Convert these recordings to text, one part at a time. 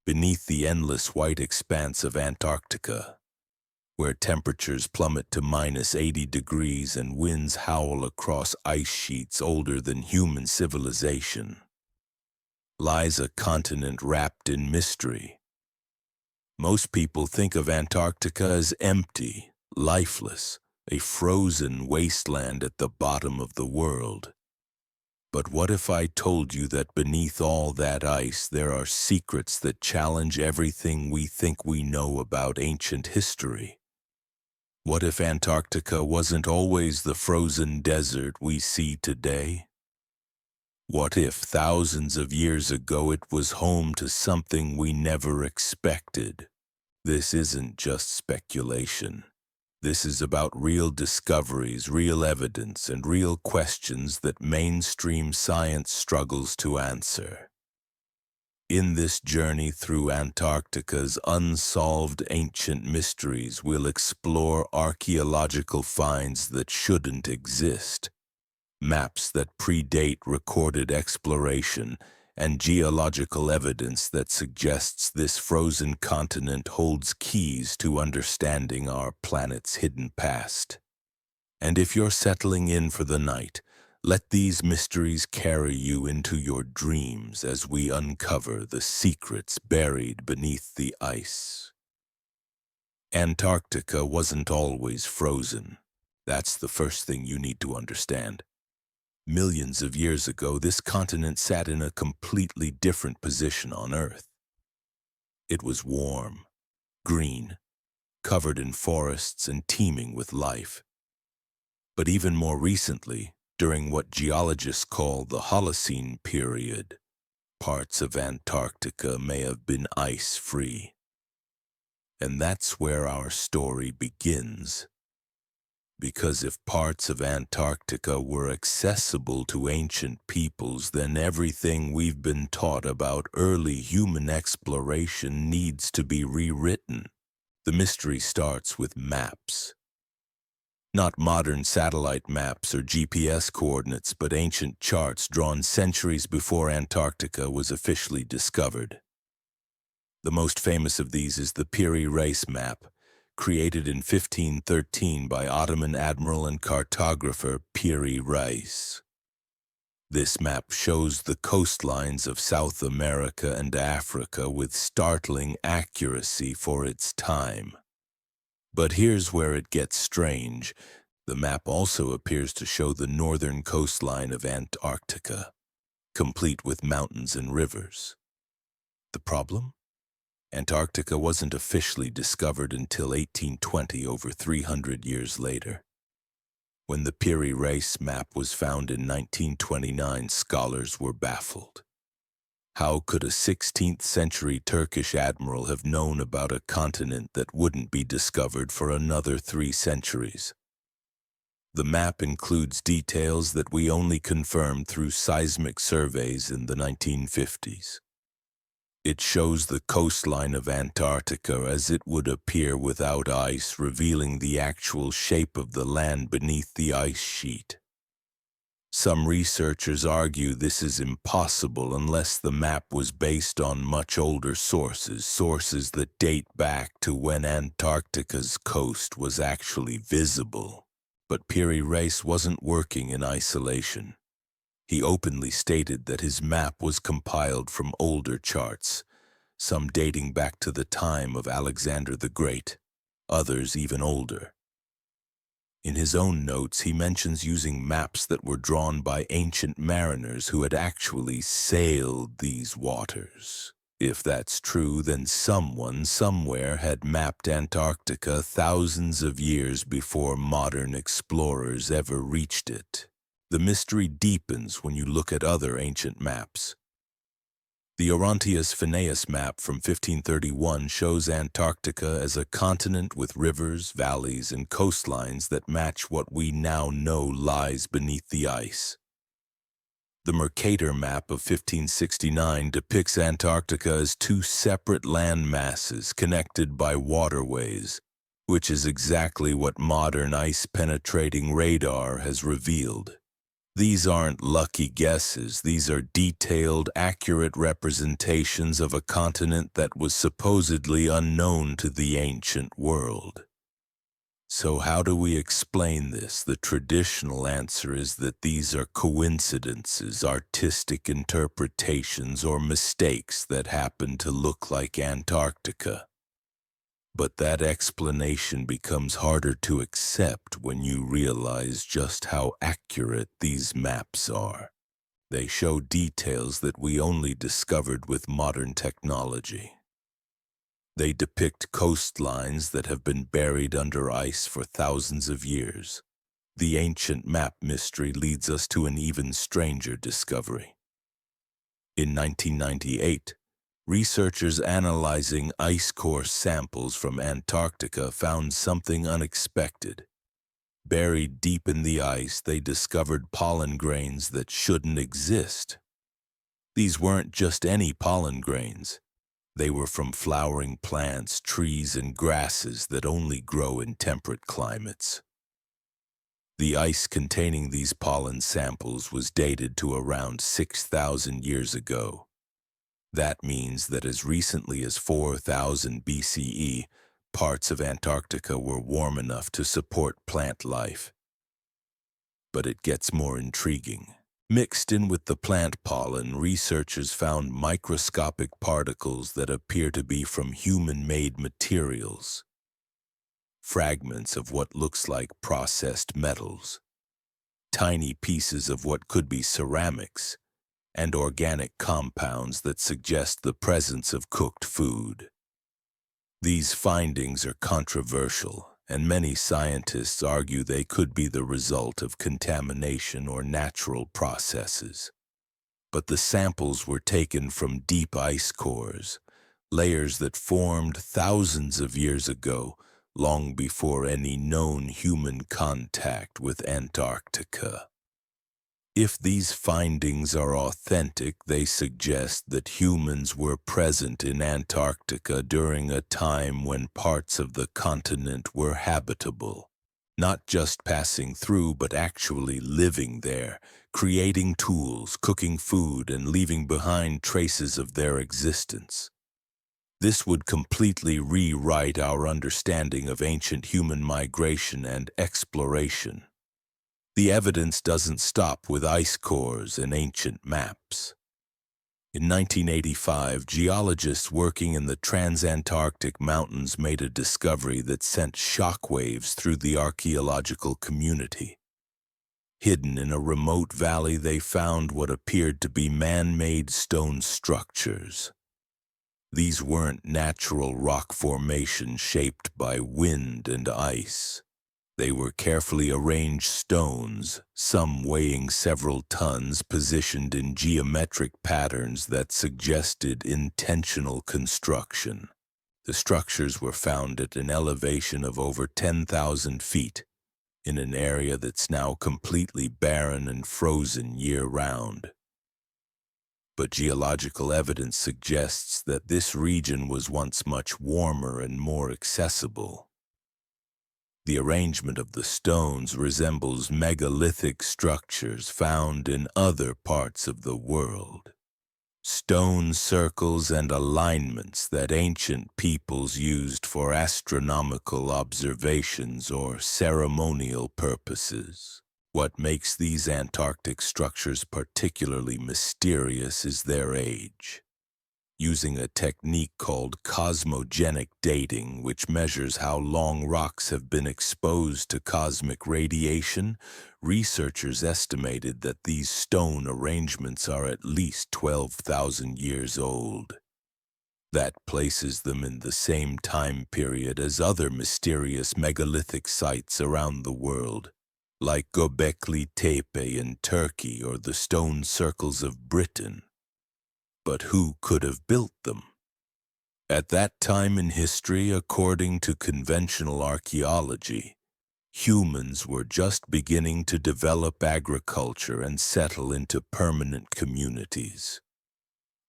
beneath the endless white expanse of Antarctica, where temperatures plummet to -80 degrees and winds howl across ice sheets older than human civilization, lies a continent wrapped in mystery. Most people think of Antarctica as empty, lifeless, a frozen wasteland at the bottom of the world. But what if I told you that beneath all that ice there are secrets that challenge everything we think we know about ancient history? What if Antarctica wasn't always the frozen desert we see today? What if thousands of years ago it was home to something we never expected? This isn't just speculation. This is about real discoveries, real evidence, and real questions that mainstream science struggles to answer. In this journey through Antarctica's unsolved ancient mysteries, we'll explore archaeological finds that shouldn't exist, maps that predate recorded exploration, and geological evidence that suggests this frozen continent holds keys to understanding our planet's hidden past. And if you're settling in for the night, let these mysteries carry you into your dreams as we uncover the secrets buried beneath the ice. Antarctica wasn't always frozen. That's the first thing you need to understand. Millions of years ago, this continent sat in a completely different position on Earth. It was warm, green, covered in forests and teeming with life. But even more recently, during what geologists call the Holocene period, parts of Antarctica may have been ice-free. And that's where our story begins. Because if parts of Antarctica were accessible to ancient peoples, then everything we've been taught about early human exploration needs to be rewritten. The mystery starts with maps. Not modern satellite maps or GPS coordinates, but ancient charts drawn centuries before Antarctica was officially discovered. The most famous of these is the Piri Reis map, created in 1513 by Ottoman admiral and cartographer Piri Reis. This map shows the coastlines of South America and Africa with startling accuracy for its time. But here's where it gets strange. The map also appears to show the northern coastline of Antarctica, complete with mountains and rivers. The problem? Antarctica wasn't officially discovered until 1820, over 300 years later. When the Piri Reis map was found in 1929, scholars were baffled. How could a 16th century Turkish admiral have known about a continent that wouldn't be discovered for another 3 centuries? The map includes details that we only confirmed through seismic surveys in the 1950s. It shows the coastline of Antarctica as it would appear without ice, revealing the actual shape of the land beneath the ice sheet. Some researchers argue this is impossible unless the map was based on much older sources that date back to when Antarctica's coast was actually visible. But Piri Reis wasn't working in isolation. He openly stated that his map was compiled from older charts, some dating back to the time of Alexander the Great, others even older. In his own notes, he mentions using maps that were drawn by ancient mariners who had actually sailed these waters. If that's true, then someone somewhere had mapped Antarctica thousands of years before modern explorers ever reached it. The mystery deepens when you look at other ancient maps. The Orontius Phineus map from 1531 shows Antarctica as a continent with rivers, valleys, and coastlines that match what we now know lies beneath the ice. The Mercator map of 1569 depicts Antarctica as 2 separate land masses connected by waterways, which is exactly what modern ice-penetrating radar has revealed. These aren't lucky guesses, these are detailed, accurate representations of a continent that was supposedly unknown to the ancient world. So how do we explain this? The traditional answer is that these are coincidences, artistic interpretations, or mistakes that happen to look like Antarctica. But that explanation becomes harder to accept when you realize just how accurate these maps are. They show details that we only discovered with modern technology. They depict coastlines that have been buried under ice for thousands of years. The ancient map mystery leads us to an even stranger discovery. In 1998, researchers analyzing ice core samples from Antarctica found something unexpected. Buried deep in the ice, they discovered pollen grains that shouldn't exist. These weren't just any pollen grains. They were from flowering plants, trees, and grasses that only grow in temperate climates. The ice containing these pollen samples was dated to around 6,000 years ago. That means that as recently as 4,000 BCE, parts of Antarctica were warm enough to support plant life. But it gets more intriguing. Mixed in with the plant pollen, researchers found microscopic particles that appear to be from human-made materials. Fragments of what looks like processed metals. Tiny pieces of what could be ceramics, and organic compounds that suggest the presence of cooked food. These findings are controversial, and many scientists argue they could be the result of contamination or natural processes. But the samples were taken from deep ice cores, layers that formed thousands of years ago, long before any known human contact with Antarctica. If these findings are authentic, they suggest that humans were present in Antarctica during a time when parts of the continent were habitable, not just passing through but actually living there, creating tools, cooking food, and leaving behind traces of their existence. This would completely rewrite our understanding of ancient human migration and exploration. The evidence doesn't stop with ice cores and ancient maps. In 1985, geologists working in the Transantarctic Mountains made a discovery that sent shockwaves through the archaeological community. Hidden in a remote valley, they found what appeared to be man-made stone structures. These weren't natural rock formations shaped by wind and ice. They were carefully arranged stones, some weighing several tons, positioned in geometric patterns that suggested intentional construction. The structures were found at an elevation of over 10,000 feet, in an area that's now completely barren and frozen year-round. But geological evidence suggests that this region was once much warmer and more accessible. The arrangement of the stones resembles megalithic structures found in other parts of the world. Stone circles and alignments that ancient peoples used for astronomical observations or ceremonial purposes. What makes these Antarctic structures particularly mysterious is their age. Using a technique called cosmogenic dating, which measures how long rocks have been exposed to cosmic radiation, researchers estimated that these stone arrangements are at least 12,000 years old. That places them in the same time period as other mysterious megalithic sites around the world, like Göbekli Tepe in Turkey or the stone circles of Britain. But who could have built them? At that time in history, according to conventional archaeology, humans were just beginning to develop agriculture and settle into permanent communities.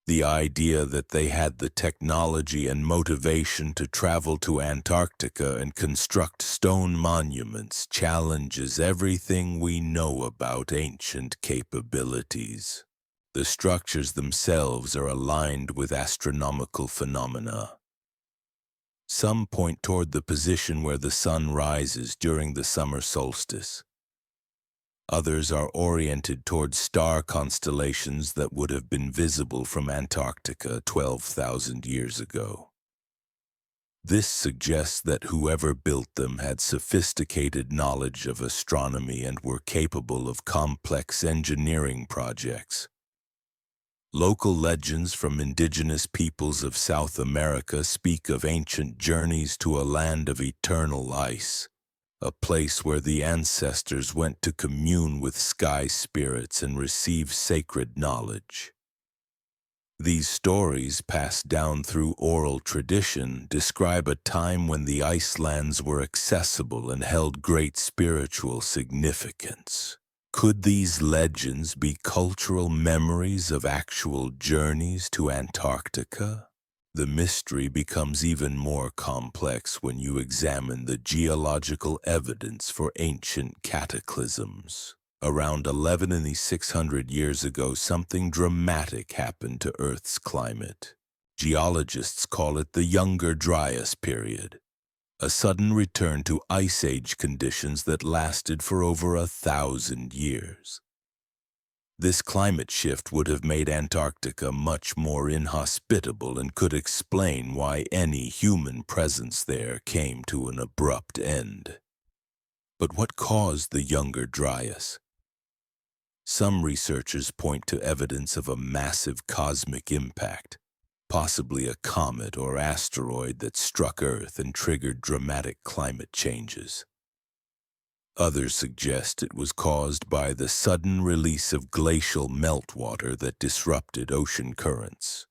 The idea that they had the technology and motivation to travel to Antarctica and construct stone monuments challenges everything we know about ancient capabilities. The structures themselves are aligned with astronomical phenomena. Some point toward the position where the sun rises during the summer solstice. Others are oriented toward star constellations that would have been visible from Antarctica 12,000 years ago. This suggests that whoever built them had sophisticated knowledge of astronomy and were capable of complex engineering projects. Local legends from indigenous peoples of South America speak of ancient journeys to a land of eternal ice, a place where the ancestors went to commune with sky spirits and receive sacred knowledge. These stories, passed down through oral tradition, describe a time when the ice lands were accessible and held great spiritual significance. Could these legends be cultural memories of actual journeys to Antarctica? The mystery becomes even more complex when you examine the geological evidence for ancient cataclysms. Around 11,600 years ago, something dramatic happened to Earth's climate. Geologists call it the Younger Dryas period, a sudden return to Ice Age conditions that lasted for over 1,000 years. This climate shift would have made Antarctica much more inhospitable and could explain why any human presence there came to an abrupt end. But what caused the Younger Dryas? Some researchers point to evidence of a massive cosmic impact, possibly a comet or asteroid that struck Earth and triggered dramatic climate changes. Others suggest it was caused by the sudden release of glacial meltwater that disrupted ocean currents.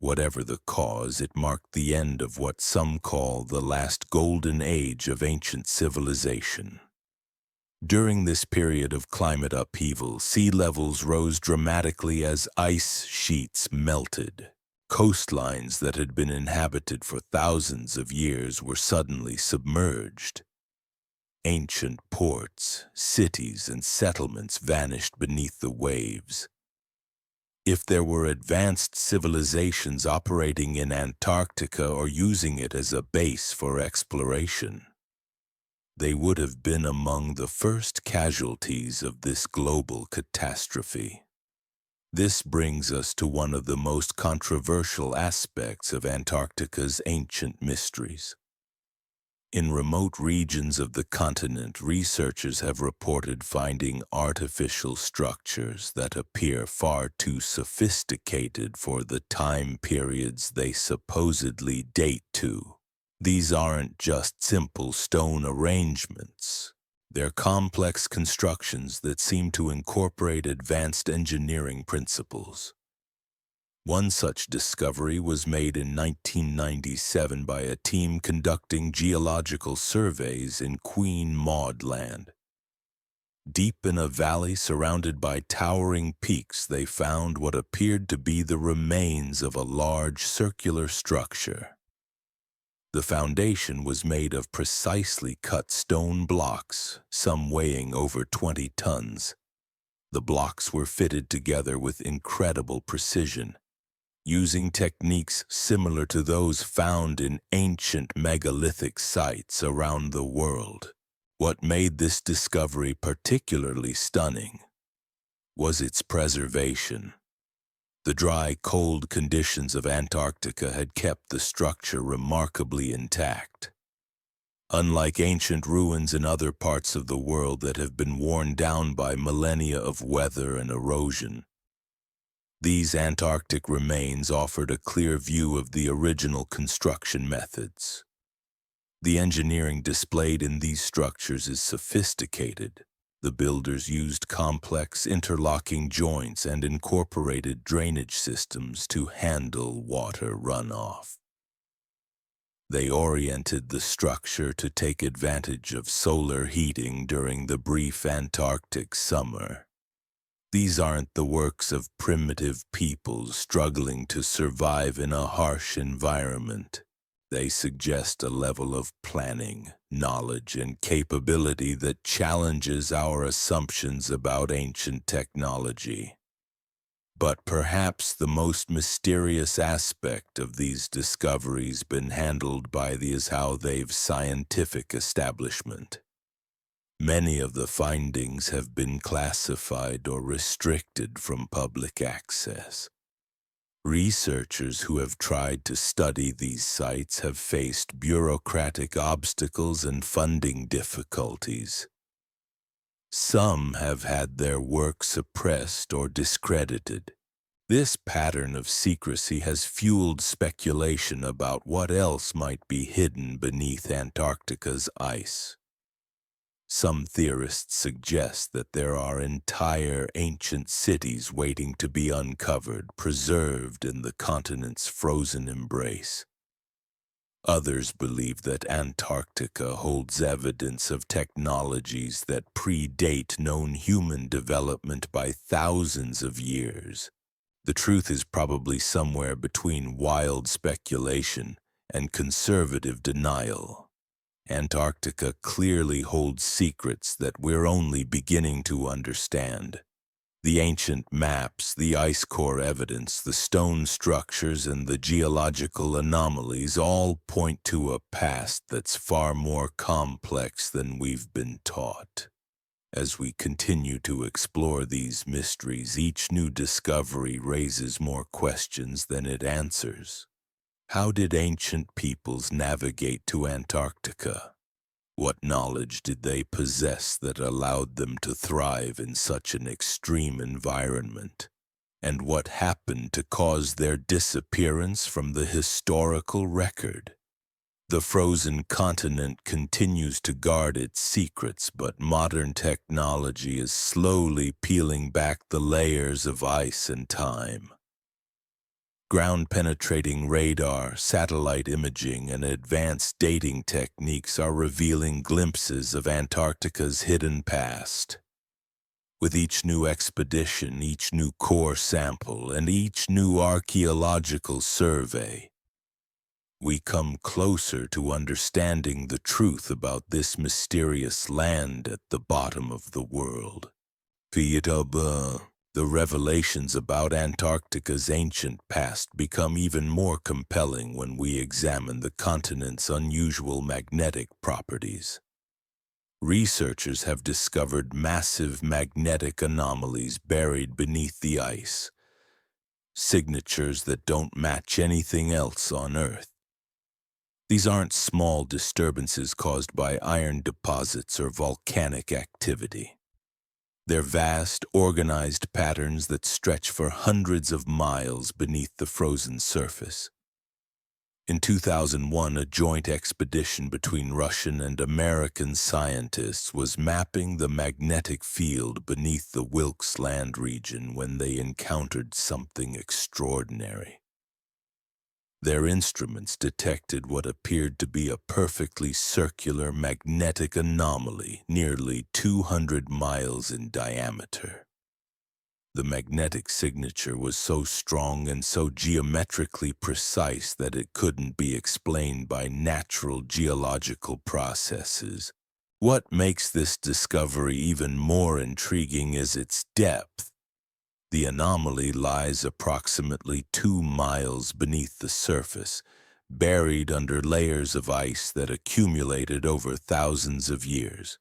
Whatever the cause, it marked the end of what some call the last golden age of ancient civilization. During this period of climate upheaval, sea levels rose dramatically as ice sheets melted. Coastlines that had been inhabited for thousands of years were suddenly submerged. Ancient ports, cities, and settlements vanished beneath the waves. If there were advanced civilizations operating in Antarctica or using it as a base for exploration, they would have been among the first casualties of this global catastrophe. This brings us to one of the most controversial aspects of Antarctica's ancient mysteries. In remote regions of the continent, researchers have reported finding artificial structures that appear far too sophisticated for the time periods they supposedly date to. These aren't just simple stone arrangements. They're complex constructions that seem to incorporate advanced engineering principles. One such discovery was made in 1997 by a team conducting geological surveys in Queen Maud Land. Deep in a valley surrounded by towering peaks, they found what appeared to be the remains of a large circular structure. The foundation was made of precisely cut stone blocks, some weighing over 20 tons. The blocks were fitted together with incredible precision, using techniques similar to those found in ancient megalithic sites around the world. What made this discovery particularly stunning was its preservation. The dry, cold conditions of Antarctica had kept the structure remarkably intact. Unlike ancient ruins in other parts of the world that have been worn down by millennia of weather and erosion, these Antarctic remains offered a clear view of the original construction methods. The engineering displayed in these structures is sophisticated. The builders used complex interlocking joints and incorporated drainage systems to handle water runoff. They oriented the structure to take advantage of solar heating during the brief Antarctic summer. These aren't the works of primitive peoples struggling to survive in a harsh environment. They suggest a level of planning, knowledge, and capability that challenges our assumptions about ancient technology. But perhaps the most mysterious aspect of these discoveries been handled by is how they've scientific establishment. Many of the findings have been classified or restricted from public access. Researchers who have tried to study these sites have faced bureaucratic obstacles and funding difficulties. Some have had their work suppressed or discredited. This pattern of secrecy has fueled speculation about what else might be hidden beneath Antarctica's ice. Some theorists suggest that there are entire ancient cities waiting to be uncovered, preserved in the continent's frozen embrace. Others believe that Antarctica holds evidence of technologies that predate known human development by thousands of years. The truth is probably somewhere between wild speculation and conservative denial. Antarctica clearly holds secrets that we're only beginning to understand. The ancient maps, the ice core evidence, the stone structures, and the geological anomalies all point to a past that's far more complex than we've been taught. As we continue to explore these mysteries, each new discovery raises more questions than it answers. How did ancient peoples navigate to Antarctica? What knowledge did they possess that allowed them to thrive in such an extreme environment? And what happened to cause their disappearance from the historical record? The frozen continent continues to guard its secrets, but modern technology is slowly peeling back the layers of ice and time. Ground-penetrating radar, satellite imaging, and advanced dating techniques are revealing glimpses of Antarctica's hidden past. With each new expedition, each new core sample, and each new archaeological survey, we come closer to understanding the truth about this mysterious land at the bottom of the world. The revelations about Antarctica's ancient past become even more compelling when we examine the continent's unusual magnetic properties. Researchers have discovered massive magnetic anomalies buried beneath the ice, signatures that don't match anything else on Earth. These aren't small disturbances caused by iron deposits or volcanic activity. They're vast, organized patterns that stretch for hundreds of miles beneath the frozen surface. In 2001, a joint expedition between Russian and American scientists was mapping the magnetic field beneath the Wilkes Land region when they encountered something extraordinary. Their instruments detected what appeared to be a perfectly circular magnetic anomaly nearly 200 miles in diameter. The magnetic signature was so strong and so geometrically precise that it couldn't be explained by natural geological processes. What makes this discovery even more intriguing is its depth. The anomaly lies approximately 2 miles beneath the surface, buried under layers of ice that accumulated over thousands of years.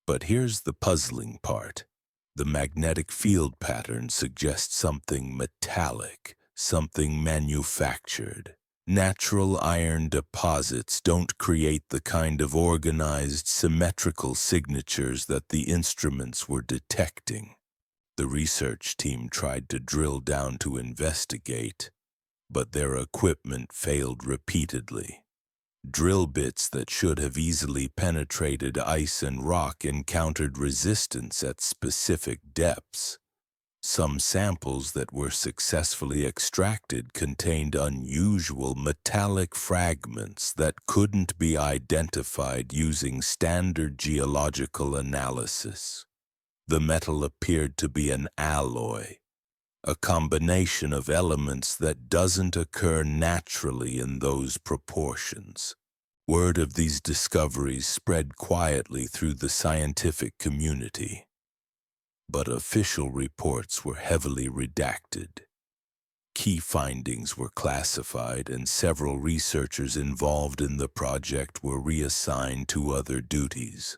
But here's the puzzling part. The magnetic field pattern suggests something metallic, something manufactured. Natural iron deposits don't create the kind of organized, symmetrical signatures that the instruments were detecting. The research team tried to drill down to investigate, but their equipment failed repeatedly. Drill bits that should have easily penetrated ice and rock encountered resistance at specific depths. Some samples that were successfully extracted contained unusual metallic fragments that couldn't be identified using standard geological analysis. The metal appeared to be an alloy, a combination of elements that doesn't occur naturally in those proportions. Word of these discoveries spread quietly through the scientific community, but official reports were heavily redacted. Key findings were classified, and several researchers involved in the project were reassigned to other duties.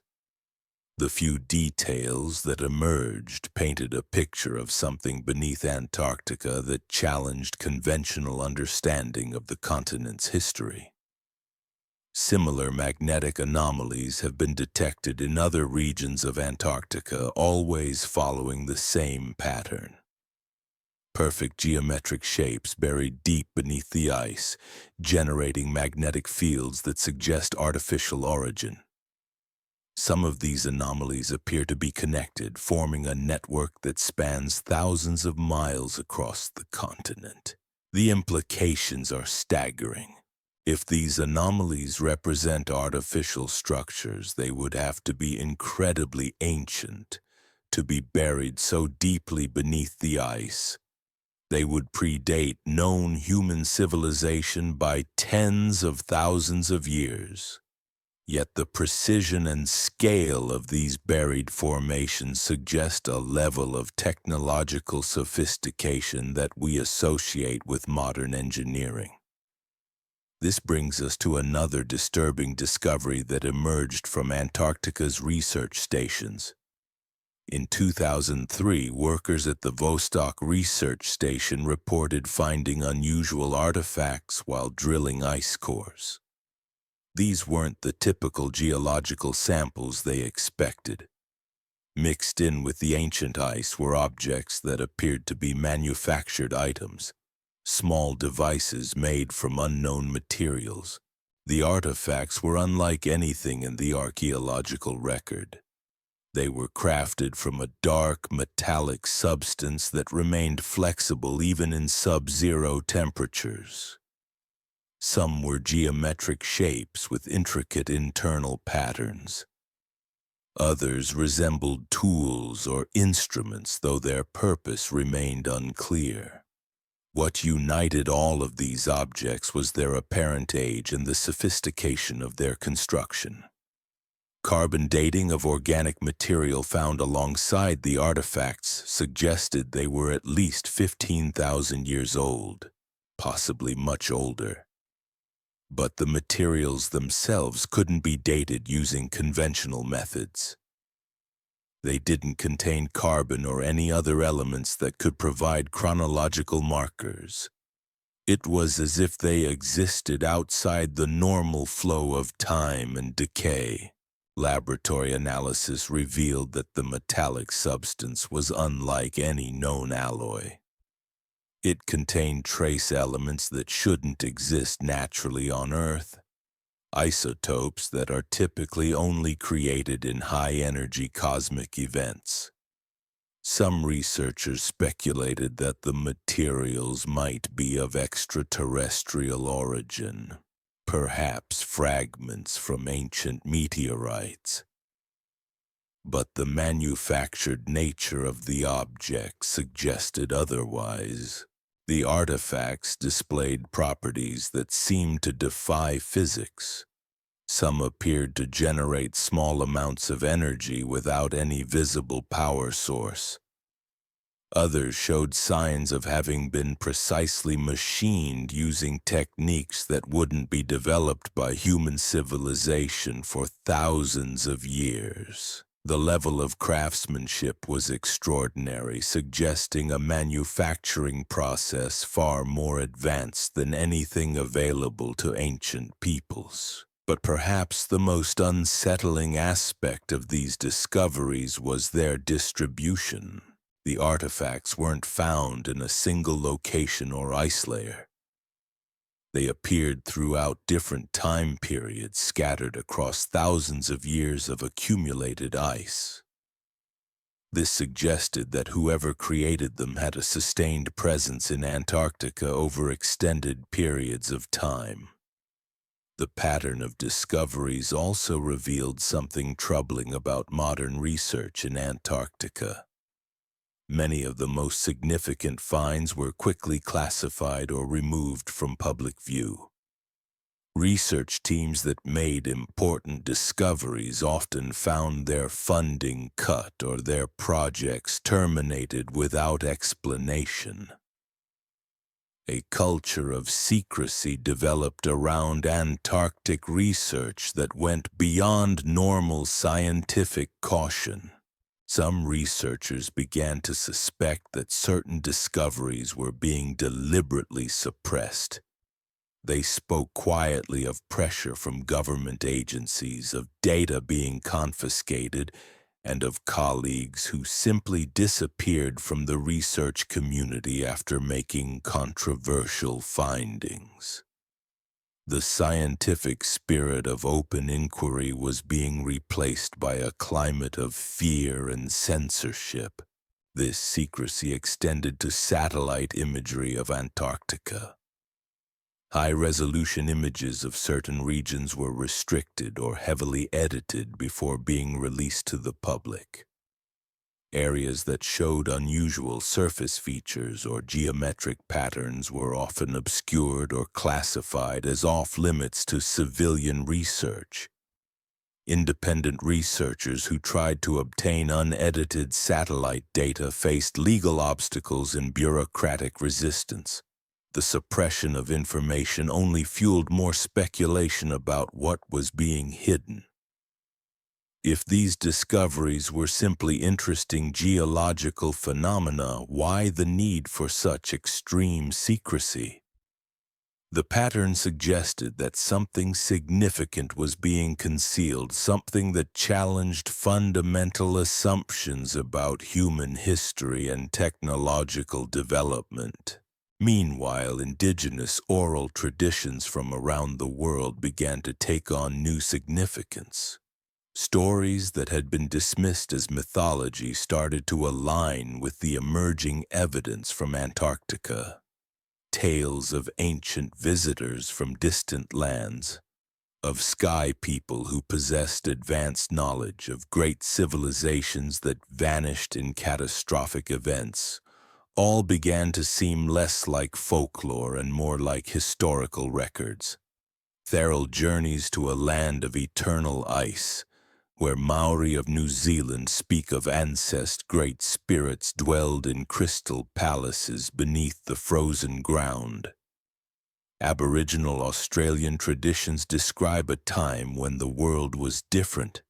The few details that emerged painted a picture of something beneath Antarctica that challenged conventional understanding of the continent's history. Similar magnetic anomalies have been detected in other regions of Antarctica, always following the same pattern. Perfect geometric shapes buried deep beneath the ice, generating magnetic fields that suggest artificial origin. Some of these anomalies appear to be connected, forming a network that spans thousands of miles across the continent. The implications are staggering. If these anomalies represent artificial structures, they would have to be incredibly ancient to be buried so deeply beneath the ice. They would predate known human civilization by tens of thousands of years. Yet the precision and scale of these buried formations suggest a level of technological sophistication that we associate with modern engineering. This brings us to another disturbing discovery that emerged from Antarctica's research stations. In 2003, workers at the Vostok Research Station reported finding unusual artifacts while drilling ice cores. These weren't the typical geological samples they expected. Mixed in with the ancient ice were objects that appeared to be manufactured items, small devices made from unknown materials. The artifacts were unlike anything in the archaeological record. They were crafted from a dark, metallic substance that remained flexible even in sub-zero temperatures. Some were geometric shapes with intricate internal patterns. Others resembled tools or instruments, though their purpose remained unclear. What united all of these objects was their apparent age and the sophistication of their construction. Carbon dating of organic material found alongside the artifacts suggested they were at least 15,000 years old, possibly much older. But the materials themselves couldn't be dated using conventional methods. They didn't contain carbon or any other elements that could provide chronological markers. It was as if they existed outside the normal flow of time and decay. Laboratory analysis revealed that the metallic substance was unlike any known alloy. It contained trace elements that shouldn't exist naturally on Earth, isotopes that are typically only created in high-energy cosmic events. Some researchers speculated that the materials might be of extraterrestrial origin, perhaps fragments from ancient meteorites. But the manufactured nature of the objects suggested otherwise. The artifacts displayed properties that seemed to defy physics. Some appeared to generate small amounts of energy without any visible power source. Others showed signs of having been precisely machined using techniques that wouldn't be developed by human civilization for thousands of years. The level of craftsmanship was extraordinary, suggesting a manufacturing process far more advanced than anything available to ancient peoples. But perhaps the most unsettling aspect of these discoveries was their distribution. The artifacts weren't found in a single location or ice layer. They appeared throughout different time periods, scattered across thousands of years of accumulated ice. This suggested that whoever created them had a sustained presence in Antarctica over extended periods of time. The pattern of discoveries also revealed something troubling about modern research in Antarctica. Many of the most significant finds were quickly classified or removed from public view. Research teams that made important discoveries often found their funding cut or their projects terminated without explanation. A culture of secrecy developed around Antarctic research that went beyond normal scientific caution. Some researchers began to suspect that certain discoveries were being deliberately suppressed. They spoke quietly of pressure from government agencies, of data being confiscated, and of colleagues who simply disappeared from the research community after making controversial findings. The scientific spirit of open inquiry was being replaced by a climate of fear and censorship. This secrecy extended to satellite imagery of Antarctica. High-resolution images of certain regions were restricted or heavily edited before being released to the public. Areas that showed unusual surface features or geometric patterns were often obscured or classified as off-limits to civilian research. Independent researchers who tried to obtain unedited satellite data faced legal obstacles and bureaucratic resistance. The suppression of information only fueled more speculation about what was being hidden. If these discoveries were simply interesting geological phenomena, why the need for such extreme secrecy? The pattern suggested that something significant was being concealed, something that challenged fundamental assumptions about human history and technological development. Meanwhile, indigenous oral traditions from around the world began to take on new significance. Stories that had been dismissed as mythology started to align with the emerging evidence from Antarctica. Tales of ancient visitors from distant lands, of sky people who possessed advanced knowledge, of great civilizations that vanished in catastrophic events, all began to seem less like folklore and more like historical records. Feral journeys to a land of eternal ice, where Maori of New Zealand speak of ancient great spirits dwelled in crystal palaces beneath the frozen ground. Aboriginal Australian traditions describe a time when the world was different,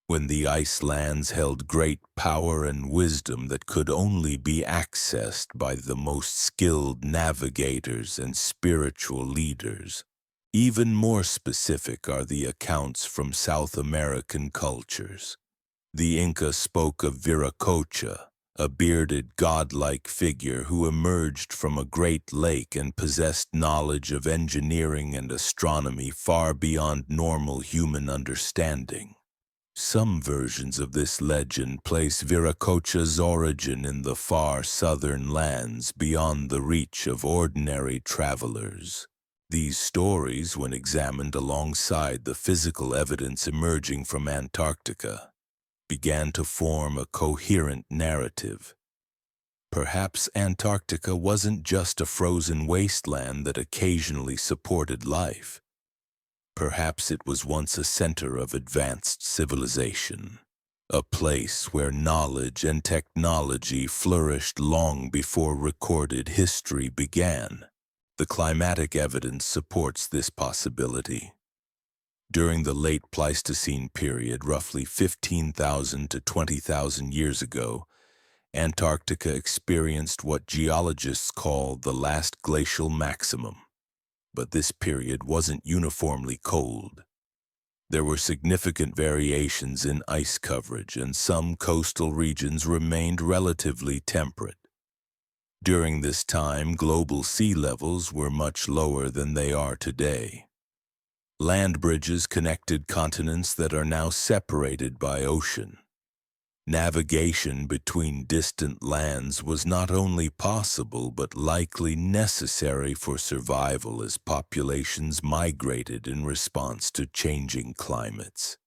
when the ice lands held great power and wisdom that could only be accessed by the most skilled navigators and spiritual leaders. Even more specific are the accounts from South American cultures. The Inca spoke of Viracocha, a bearded godlike figure who emerged from a great lake and possessed knowledge of engineering and astronomy far beyond normal human understanding. Some versions of this legend place Viracocha's origin in the far southern lands beyond the reach of ordinary travelers. These stories, when examined alongside the physical evidence emerging from Antarctica, began to form a coherent narrative. Perhaps Antarctica wasn't just a frozen wasteland that occasionally supported life. Perhaps it was once a center of advanced civilization, a place where knowledge and technology flourished long before recorded history began. The climatic evidence supports this possibility. During the late Pleistocene period, roughly 15,000 to 20,000 years ago, Antarctica experienced what geologists call the last glacial maximum. But this period wasn't uniformly cold. There were significant variations in ice coverage, and some coastal regions remained relatively temperate. During this time, global sea levels were much lower than they are today. Land bridges connected continents that are now separated by ocean. Navigation between distant lands was not only possible but likely necessary for survival as populations migrated in response to changing climates.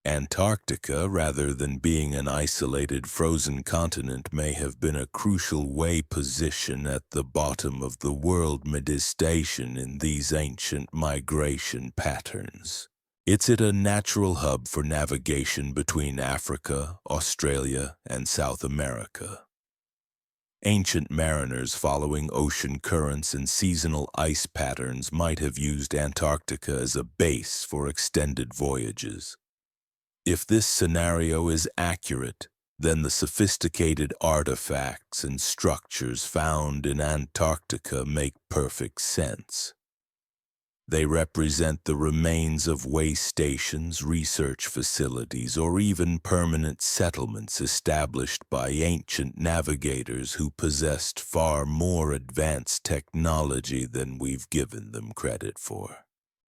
Antarctica, rather than being an isolated frozen continent, may have been a crucial way position at the bottom of the world mid-station in these ancient migration patterns. It's a natural hub for navigation between Africa, Australia, and South America. Ancient mariners following ocean currents and seasonal ice patterns might have used Antarctica as a base for extended voyages. If this scenario is accurate, then the sophisticated artifacts and structures found in Antarctica make perfect sense. They represent the remains of way stations, research facilities, or even permanent settlements established by ancient navigators who possessed far more advanced technology than we've given them credit for.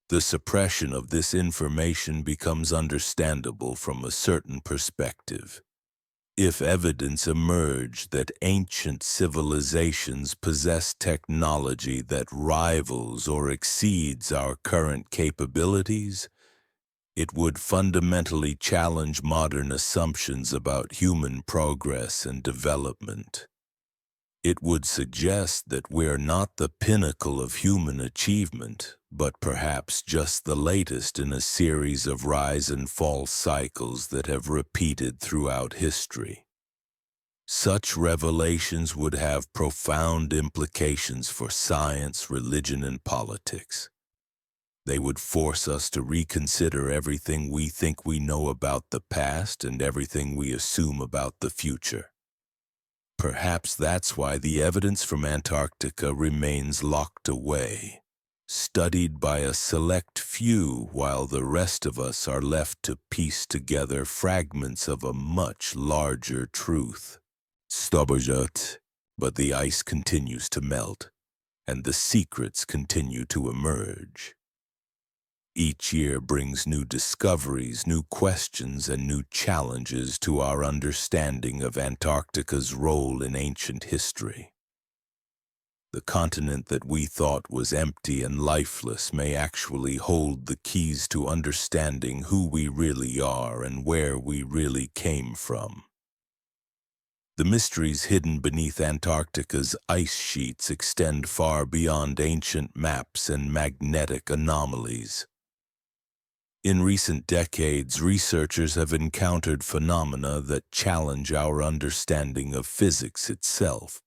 The suppression of this information becomes understandable from a certain perspective. If evidence emerged that ancient civilizations possess technology that rivals or exceeds our current capabilities, it would fundamentally challenge modern assumptions about human progress and development. It would suggest that we're not the pinnacle of human achievement, but perhaps just the latest in a series of rise and fall cycles that have repeated throughout history. Such revelations would have profound implications for science, religion, and politics. They would force us to reconsider everything we think we know about the past and everything we assume about the future. Perhaps that's why the evidence from Antarctica remains locked away, studied by a select few while the rest of us are left to piece together fragments of a much larger truth. But the ice continues to melt, and the secrets continue to emerge. Each year brings new discoveries, new questions, and new challenges to our understanding of Antarctica's role in ancient history. The continent that we thought was empty and lifeless may actually hold the keys to understanding who we really are and where we really came from. The mysteries hidden beneath Antarctica's ice sheets extend far beyond ancient maps and magnetic anomalies. In recent decades, researchers have encountered phenomena that challenge our understanding of physics itself.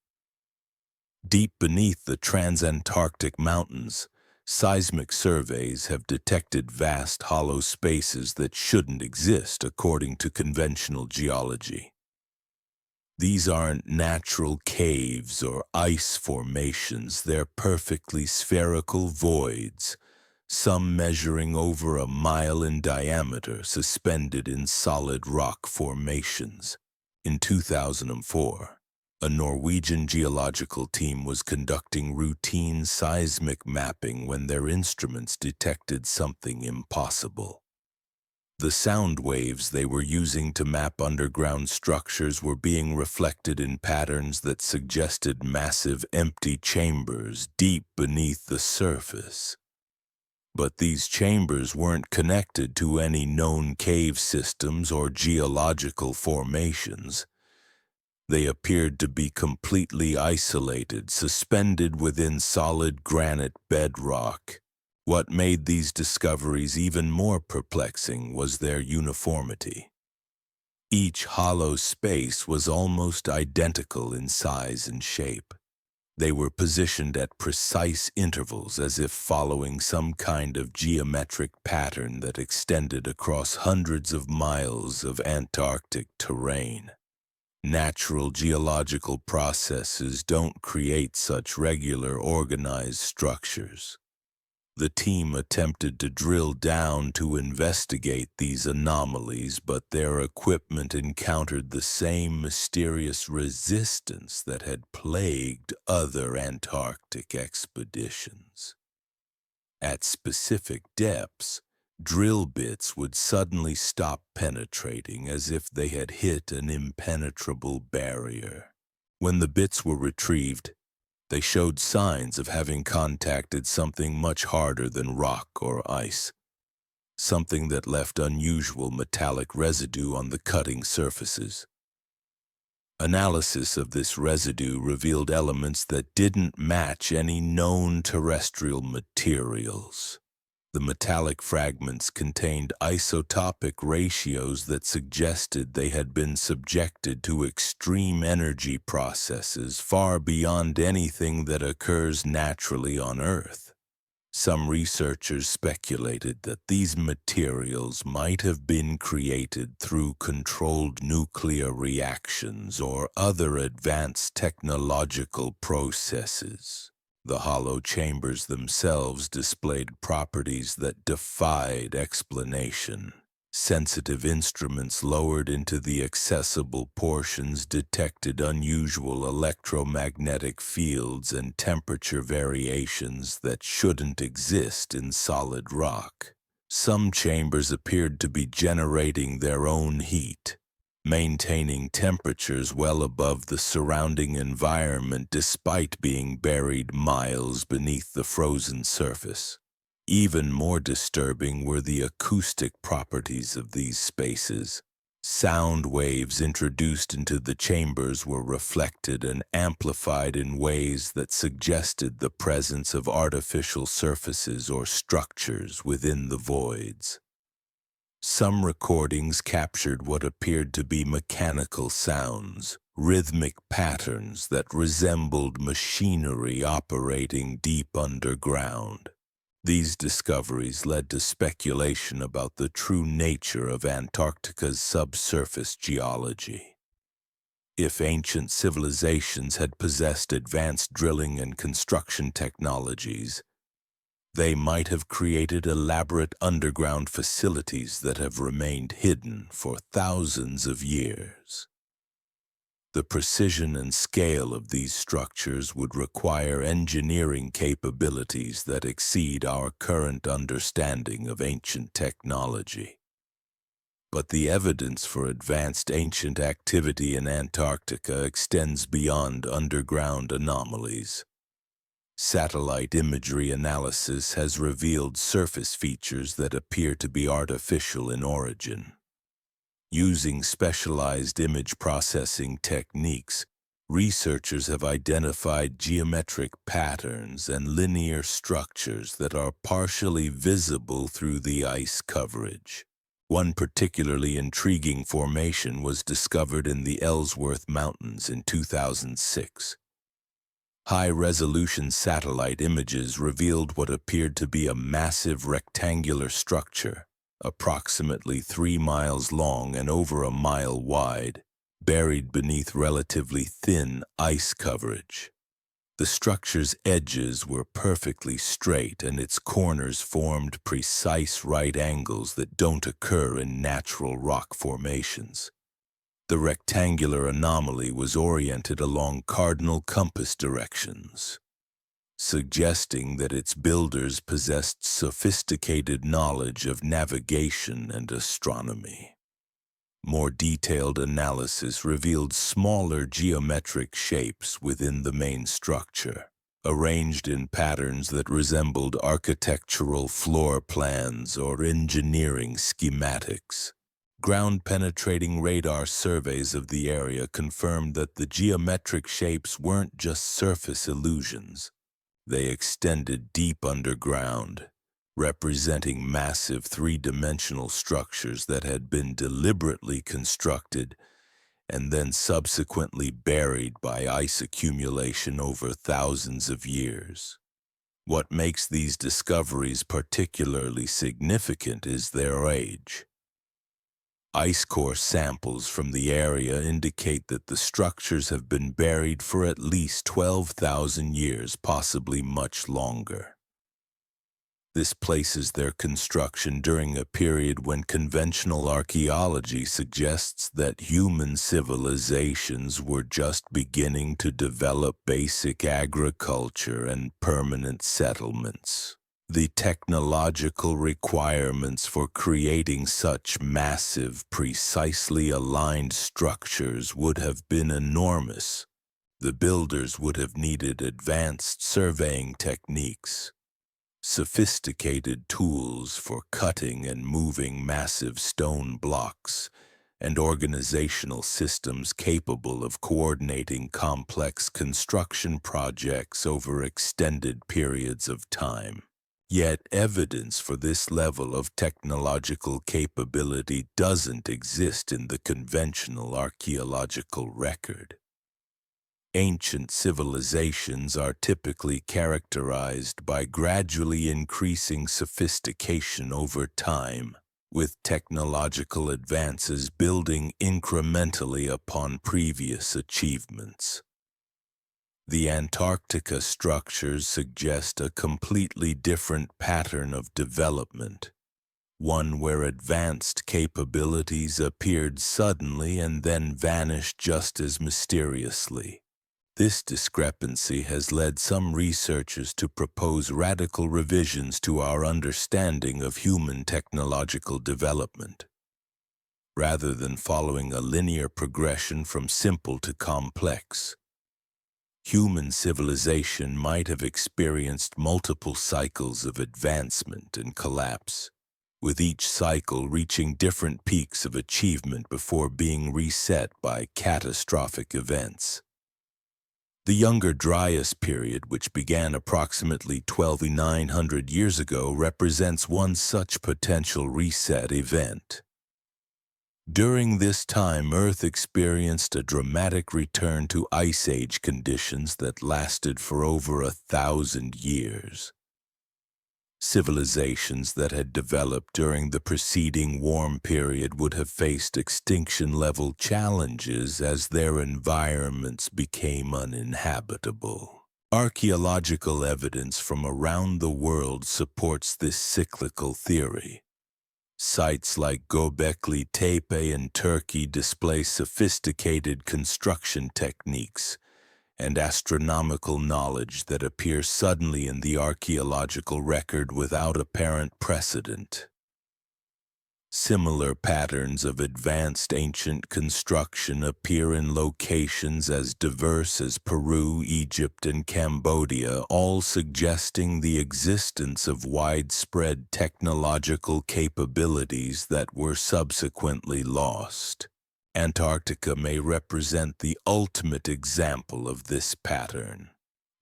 Deep beneath the transantarctic mountains, seismic surveys have detected vast hollow spaces that shouldn't exist according to conventional geology. These aren't natural caves or ice formations, they're perfectly spherical voids, some measuring over a mile in diameter, suspended in solid rock formations. In 2004, a Norwegian geological team was conducting routine seismic mapping when their instruments detected something impossible. The sound waves they were using to map underground structures were being reflected in patterns that suggested massive empty chambers deep beneath the surface. But these chambers weren't connected to any known cave systems or geological formations. They appeared to be completely isolated, suspended within solid granite bedrock. What made these discoveries even more perplexing was their uniformity. Each hollow space was almost identical in size and shape. They were positioned at precise intervals as if following some kind of geometric pattern that extended across hundreds of miles of Antarctic terrain. Natural geological processes don't create such regular, organized structures. The team attempted to drill down to investigate these anomalies, but their equipment encountered the same mysterious resistance that had plagued other Antarctic expeditions. At specific depths, Drill bits would suddenly stop penetrating as if they had hit an impenetrable barrier. When the bits were retrieved, they showed signs of having contacted something much harder than rock or ice, something that left unusual metallic residue on the cutting surfaces. Analysis of this residue revealed elements that didn't match any known terrestrial materials. The metallic fragments contained isotopic ratios that suggested they had been subjected to extreme energy processes far beyond anything that occurs naturally on Earth. Some researchers speculated that these materials might have been created through controlled nuclear reactions or other advanced technological processes. The hollow chambers themselves displayed properties that defied explanation. Sensitive instruments lowered into the accessible portions detected unusual electromagnetic fields and temperature variations that shouldn't exist in solid rock. Some chambers appeared to be generating their own heat, maintaining temperatures well above the surrounding environment despite being buried miles beneath the frozen surface. Even more disturbing were the acoustic properties of these spaces. Sound waves introduced into the chambers were reflected and amplified in ways that suggested the presence of artificial surfaces or structures within the voids. Some recordings captured what appeared to be mechanical sounds, rhythmic patterns that resembled machinery operating deep underground. These discoveries led to speculation about the true nature of Antarctica's subsurface geology. If ancient civilizations had possessed advanced drilling and construction technologies, they might have created elaborate underground facilities that have remained hidden for thousands of years. The precision and scale of these structures would require engineering capabilities that exceed our current understanding of ancient technology. But the evidence for advanced ancient activity in Antarctica extends beyond underground anomalies. Satellite imagery analysis has revealed surface features that appear to be artificial in origin. Using specialized image processing techniques, researchers have identified geometric patterns and linear structures that are partially visible through the ice coverage. One particularly intriguing formation was discovered in the Ellsworth Mountains in 2006. High-resolution satellite images revealed what appeared to be a massive rectangular structure, approximately 3 miles long and over a mile wide, buried beneath relatively thin ice coverage. The structure's edges were perfectly straight and its corners formed precise right angles that don't occur in natural rock formations. The rectangular anomaly was oriented along cardinal compass directions, suggesting that its builders possessed sophisticated knowledge of navigation and astronomy. More detailed analysis revealed smaller geometric shapes within the main structure, arranged in patterns that resembled architectural floor plans or engineering schematics. Ground-penetrating radar surveys of the area confirmed that the geometric shapes weren't just surface illusions. They extended deep underground, representing massive three-dimensional structures that had been deliberately constructed and then subsequently buried by ice accumulation over thousands of years. What makes these discoveries particularly significant is their age. Ice core samples from the area indicate that the structures have been buried for at least 12,000 years, possibly much longer. This places their construction during a period when conventional archaeology suggests that human civilizations were just beginning to develop basic agriculture and permanent settlements. The technological requirements for creating such massive, precisely aligned structures would have been enormous. The builders would have needed advanced surveying techniques, sophisticated tools for cutting and moving massive stone blocks, and organizational systems capable of coordinating complex construction projects over extended periods of time. Yet evidence for this level of technological capability doesn't exist in the conventional archaeological record. Ancient civilizations are typically characterized by gradually increasing sophistication over time, with technological advances building incrementally upon previous achievements. The Antarctica structures suggest a completely different pattern of development, one where advanced capabilities appeared suddenly and then vanished just as mysteriously. This discrepancy has led some researchers to propose radical revisions to our understanding of human technological development. Rather than following a linear progression from simple to complex, human civilization might have experienced multiple cycles of advancement and collapse, with each cycle reaching different peaks of achievement before being reset by catastrophic events. The Younger Dryas period, which began approximately 12,900 years ago, represents one such potential reset event. During this time, Earth experienced a dramatic return to Ice Age conditions that lasted for over 1,000 years. Civilizations that had developed during the preceding warm period would have faced extinction-level challenges as their environments became uninhabitable. Archaeological evidence from around the world supports this cyclical theory. Sites like Göbekli Tepe in Turkey display sophisticated construction techniques and astronomical knowledge that appear suddenly in the archaeological record without apparent precedent. Similar patterns of advanced ancient construction appear in locations as diverse as Peru, Egypt, and Cambodia, all suggesting the existence of widespread technological capabilities that were subsequently lost. Antarctica may represent the ultimate example of this pattern.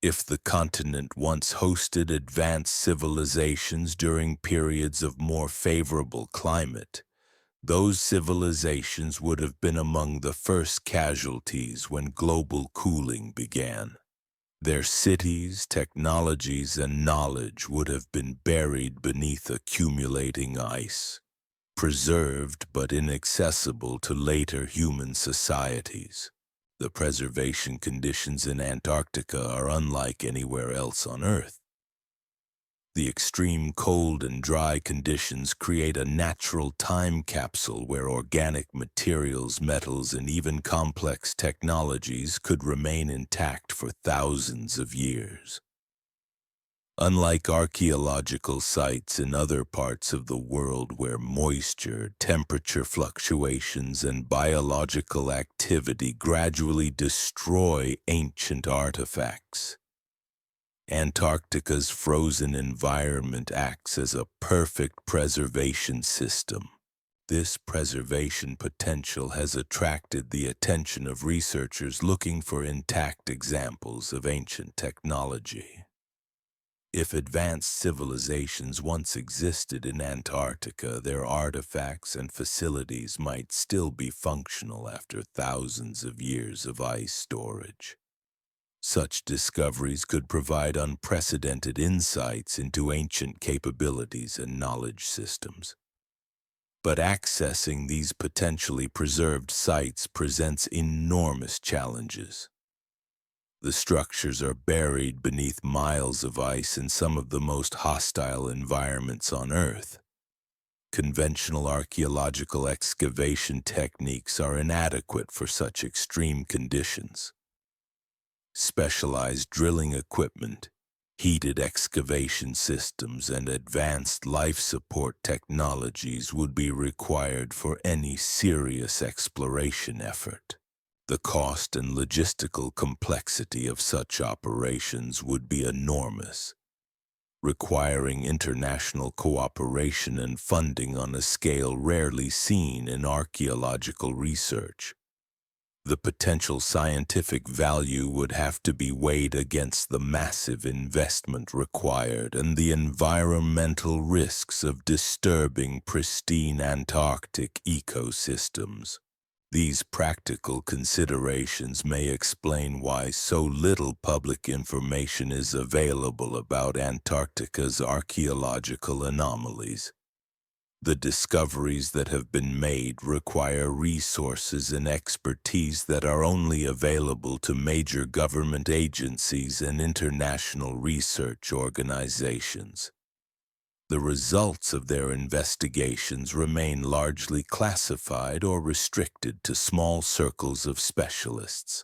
If the continent once hosted advanced civilizations during periods of more favorable climate, those civilizations would have been among the first casualties when global cooling began. Their cities, technologies, and knowledge would have been buried beneath accumulating ice, preserved but inaccessible to later human societies. The preservation conditions in Antarctica are unlike anywhere else on Earth. The extreme cold and dry conditions create a natural time capsule where organic materials, metals, and even complex technologies could remain intact for thousands of years. Unlike archaeological sites in other parts of the world where moisture, temperature fluctuations, and biological activity gradually destroy ancient artifacts, Antarctica's frozen environment acts as a perfect preservation system. This preservation potential has attracted the attention of researchers looking for intact examples of ancient technology. If advanced civilizations once existed in Antarctica, their artifacts and facilities might still be functional after thousands of years of ice storage. Such discoveries could provide unprecedented insights into ancient capabilities and knowledge systems. But accessing these potentially preserved sites presents enormous challenges. The structures are buried beneath miles of ice in some of the most hostile environments on Earth. Conventional archaeological excavation techniques are inadequate for such extreme conditions. Specialized drilling equipment, Heated excavation systems and advanced life support technologies would be required for any serious exploration effort. The cost and logistical complexity of such operations would be enormous, requiring international cooperation and funding on a scale rarely seen in archaeological research. The potential scientific value would have to be weighed against the massive investment required and the environmental risks of disturbing pristine Antarctic ecosystems. These practical considerations may explain why so little public information is available about Antarctica's archaeological anomalies. The discoveries that have been made require resources and expertise that are only available to major government agencies and international research organizations. The results of their investigations remain largely classified or restricted to small circles of specialists.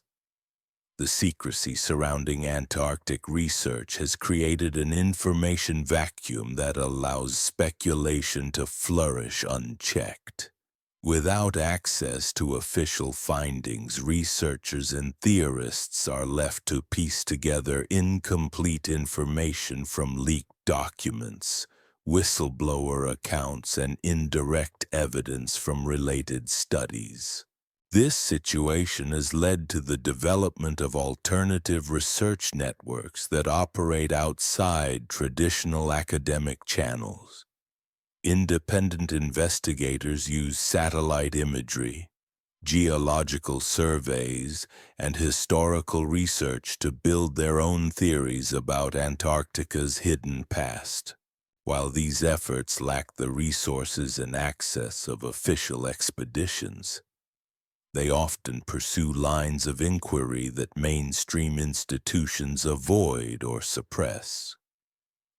The secrecy surrounding Antarctic research has created an information vacuum that allows speculation to flourish unchecked. Without access to official findings, researchers and theorists are left to piece together incomplete information from leaked documents, whistleblower accounts, and indirect evidence from related studies. This situation has led to the development of alternative research networks that operate outside traditional academic channels. Independent investigators use satellite imagery, geological surveys, and historical research to build their own theories about Antarctica's hidden past. While these efforts lack the resources and access of official expeditions, they often pursue lines of inquiry that mainstream institutions avoid or suppress.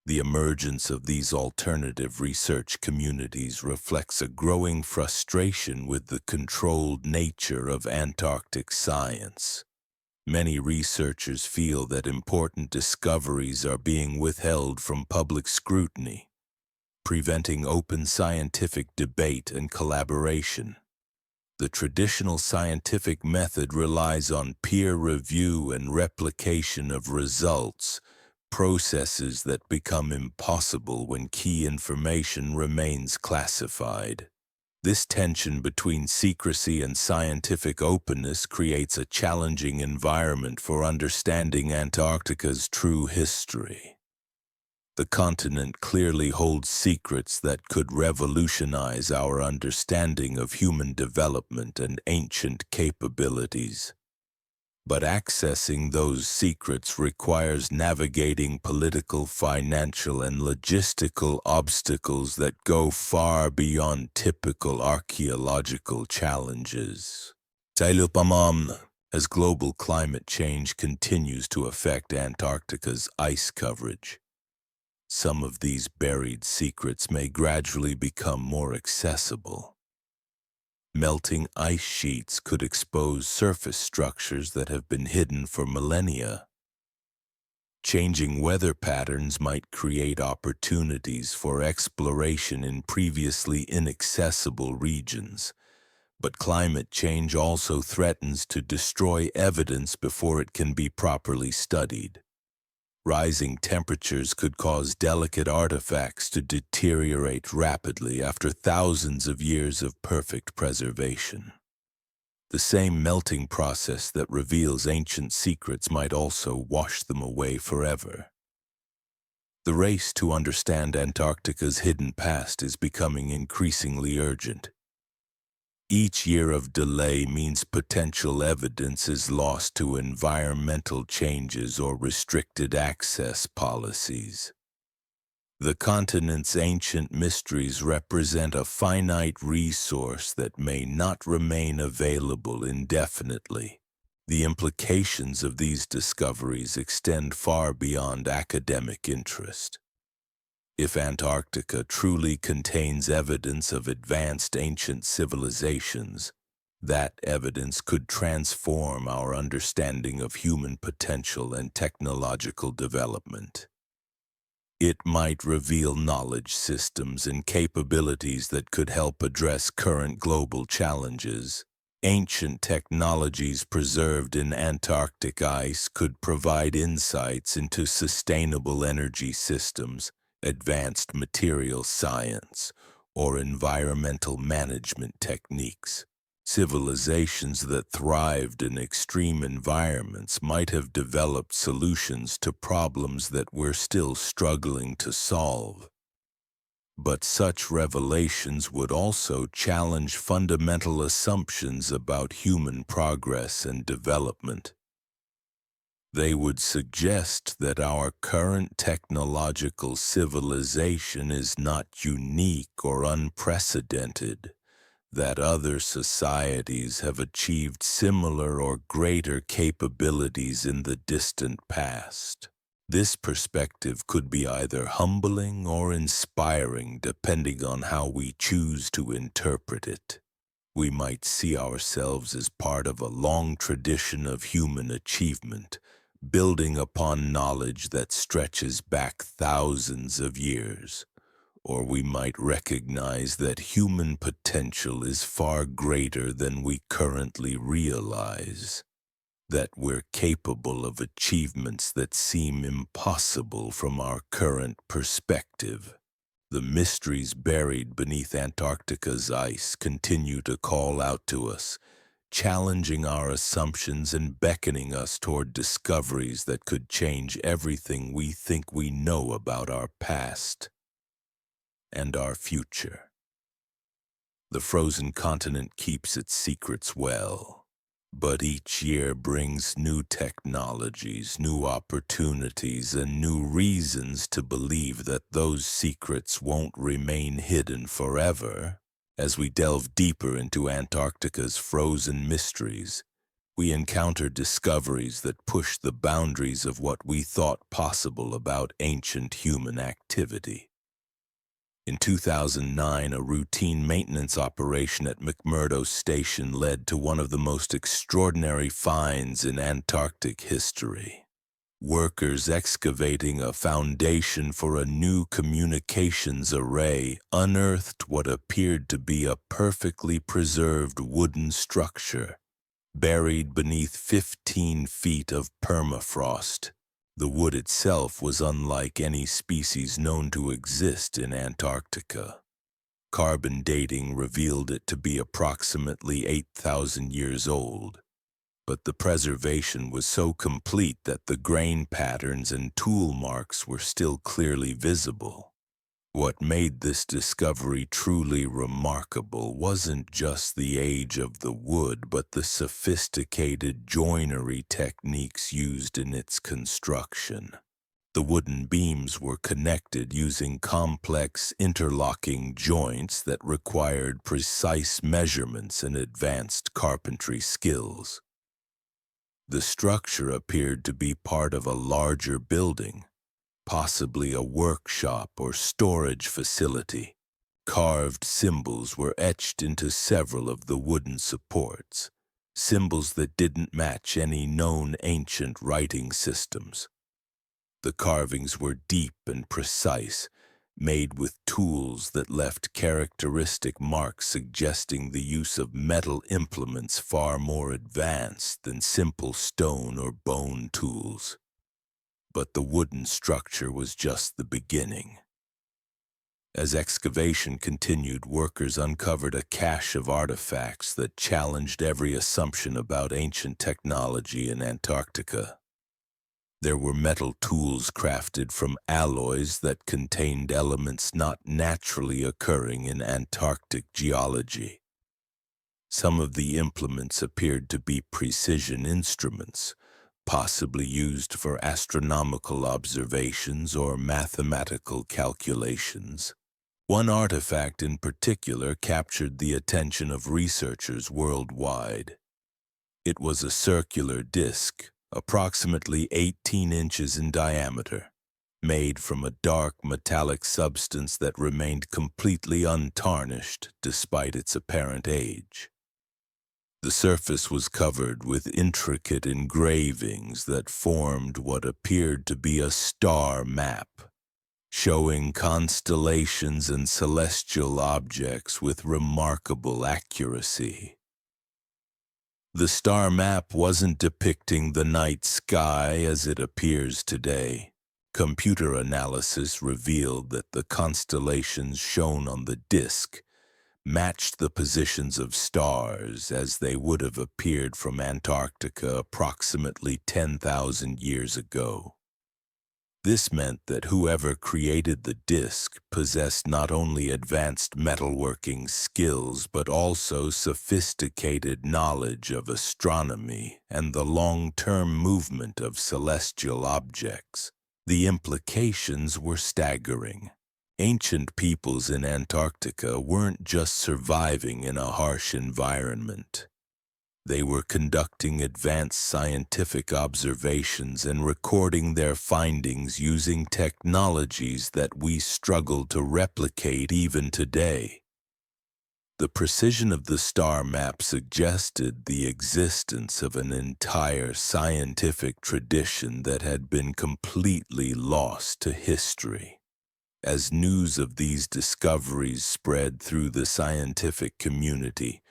The emergence of these alternative research communities reflects a growing frustration with the controlled nature of Antarctic science. Many researchers feel that important discoveries are being withheld from public scrutiny, preventing open scientific debate and collaboration. The traditional scientific method relies on peer review and replication of results, processes that become impossible when key information remains classified. This tension between secrecy and scientific openness creates a challenging environment for understanding Antarctica's true history. The continent clearly holds secrets that could revolutionize our understanding of human development and ancient capabilities. But accessing those secrets requires navigating political, financial, and logistical obstacles that go far beyond typical archaeological challenges. As global climate change continues to affect Antarctica's ice coverage, some of these buried secrets may gradually become more accessible. Melting ice sheets could expose surface structures that have been hidden for millennia. Changing weather patterns might create opportunities for exploration in previously inaccessible regions, but climate change also threatens to destroy evidence before it can be properly studied. Rising temperatures could cause delicate artifacts to deteriorate rapidly after thousands of years of perfect preservation. The same melting process that reveals ancient secrets might also wash them away forever. The race to understand Antarctica's hidden past is becoming increasingly urgent. Each year of delay means potential evidence is lost to environmental changes or restricted access policies. The continent's ancient mysteries represent a finite resource that may not remain available indefinitely. The implications of these discoveries extend far beyond academic interest. If Antarctica truly contains evidence of advanced ancient civilizations, that evidence could transform our understanding of human potential and technological development. It might reveal knowledge systems and capabilities that could help address current global challenges. Ancient technologies preserved in Antarctic ice could provide insights into sustainable energy systems, advanced material science, or environmental management techniques. Civilizations that thrived in extreme environments might have developed solutions to problems that we're still struggling to solve. But such revelations would also challenge fundamental assumptions about human progress and development. They would suggest that our current technological civilization is not unique or unprecedented, that other societies have achieved similar or greater capabilities in the distant past. This perspective could be either humbling or inspiring depending on how we choose to interpret it. We might see ourselves as part of a long tradition of human achievement, building upon knowledge that stretches back thousands of years. Or we might recognize that human potential is far greater than we currently realize, that we're capable of achievements that seem impossible from our current perspective. The mysteries buried beneath Antarctica's ice continue to call out to us, challenging our assumptions and beckoning us toward discoveries that could change everything we think we know about our past and our future. The frozen continent keeps its secrets well, but each year brings new technologies, new opportunities, and new reasons to believe that those secrets won't remain hidden forever. As we delve deeper into Antarctica's frozen mysteries, we encounter discoveries that push the boundaries of what we thought possible about ancient human activity. In 2009, a routine maintenance operation at McMurdo Station led to one of the most extraordinary finds in Antarctic history. Workers excavating a foundation for a new communications array unearthed what appeared to be a perfectly preserved wooden structure, buried beneath 15 feet of permafrost. The wood itself was unlike any species known to exist in Antarctica. Carbon dating revealed it to be approximately 8,000 years old, but the preservation was so complete that the grain patterns and tool marks were still clearly visible. What made this discovery truly remarkable wasn't just the age of the wood, but the sophisticated joinery techniques used in its construction. The wooden beams were connected using complex interlocking joints that required precise measurements and advanced carpentry skills. The structure appeared to be part of a larger building, possibly a workshop or storage facility. Carved symbols were etched into several of the wooden supports, symbols that didn't match any known ancient writing systems. The carvings were deep and precise, made with tools that left characteristic marks suggesting the use of metal implements far more advanced than simple stone or bone tools. But the wooden structure was just the beginning. As excavation continued, workers uncovered a cache of artifacts that challenged every assumption about ancient technology in Antarctica. There were metal tools crafted from alloys that contained elements not naturally occurring in Antarctic geology. Some of the implements appeared to be precision instruments, possibly used for astronomical observations or mathematical calculations. One artifact in particular captured the attention of researchers worldwide. It was a circular disc, approximately 18 inches in diameter, made from a dark metallic substance that remained completely untarnished despite its apparent age. The surface was covered with intricate engravings that formed what appeared to be a star map, showing constellations and celestial objects with remarkable accuracy. The star map wasn't depicting the night sky as it appears today. Computer analysis revealed that the constellations shown on the disk matched the positions of stars as they would have appeared from Antarctica approximately 10,000 years ago. This meant that whoever created the disk possessed not only advanced metalworking skills but also sophisticated knowledge of astronomy and the long-term movement of celestial objects. The implications were staggering. Ancient peoples in Antarctica weren't just surviving in a harsh environment. They were conducting advanced scientific observations and recording their findings using technologies that we struggle to replicate even today. The precision of the star map suggested the existence of an entire scientific tradition that had been completely lost to history. As news of these discoveries spread through the scientific community,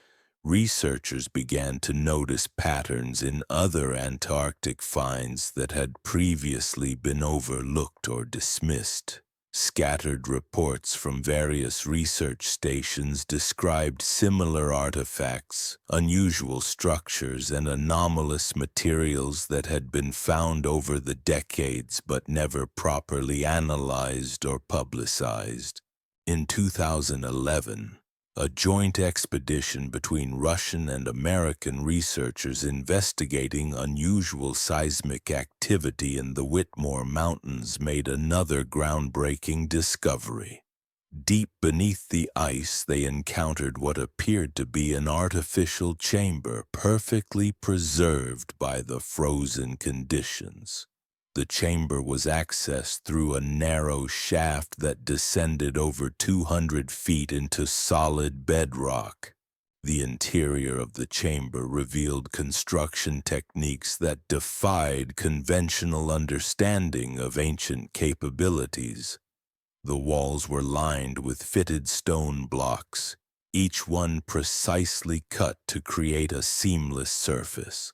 researchers began to notice patterns in other Antarctic finds that had previously been overlooked or dismissed. Scattered reports from various research stations described similar artifacts, unusual structures, and anomalous materials that had been found over the decades but never properly analyzed or publicized. In 2011, a joint expedition between Russian and American researchers investigating unusual seismic activity in the Whitmore Mountains made another groundbreaking discovery. Deep beneath the ice, they encountered what appeared to be an artificial chamber perfectly preserved by the frozen conditions. The chamber was accessed through a narrow shaft that descended over 200 feet into solid bedrock. The interior of the chamber revealed construction techniques that defied conventional understanding of ancient capabilities. The walls were lined with fitted stone blocks, each one precisely cut to create a seamless surface.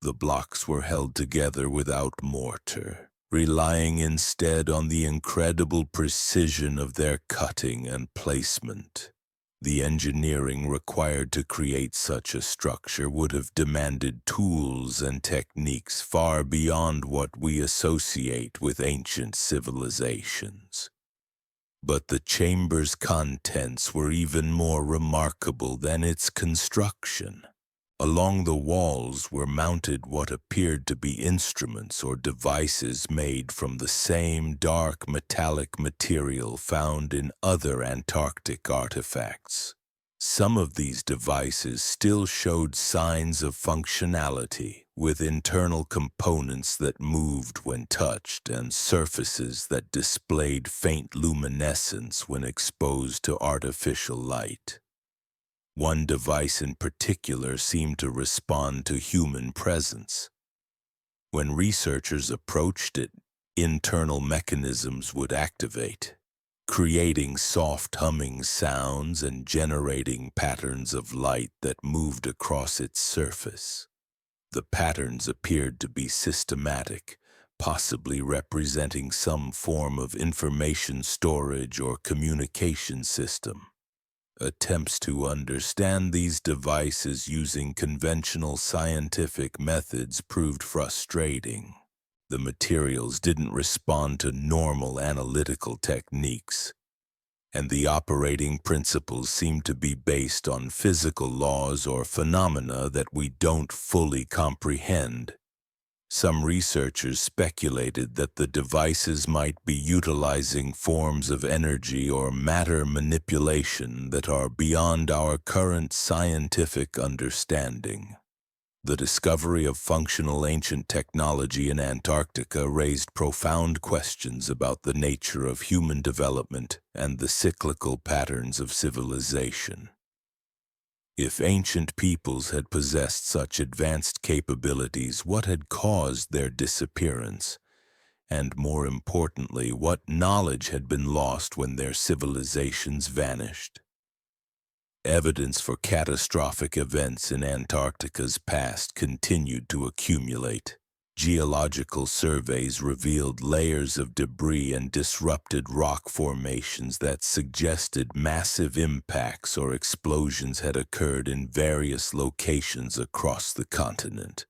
The blocks were held together without mortar, relying instead on the incredible precision of their cutting and placement. The engineering required to create such a structure would have demanded tools and techniques far beyond what we associate with ancient civilizations. But the chamber's contents were even more remarkable than its construction. Along the walls were mounted what appeared to be instruments or devices made from the same dark metallic material found in other Antarctic artifacts. Some of these devices still showed signs of functionality, with internal components that moved when touched and surfaces that displayed faint luminescence when exposed to artificial light. One device in particular seemed to respond to human presence. When researchers approached it, internal mechanisms would activate, creating soft humming sounds and generating patterns of light that moved across its surface. The patterns appeared to be systematic, possibly representing some form of information storage or communication system. Attempts to understand these devices using conventional scientific methods proved frustrating. The materials didn't respond to normal analytical techniques, and the operating principles seemed to be based on physical laws or phenomena that we don't fully comprehend. Some researchers speculated that the devices might be utilizing forms of energy or matter manipulation that are beyond our current scientific understanding. The discovery of functional ancient technology in Antarctica raised profound questions about the nature of human development and the cyclical patterns of civilization. If ancient peoples had possessed such advanced capabilities, what had caused their disappearance? and more importantly, what knowledge had been lost when their civilizations vanished. Evidence for catastrophic events in Antarctica's past continued to accumulate. Geological surveys revealed layers of debris and disrupted rock formations that suggested massive impacts or explosions had occurred in various locations across the continent.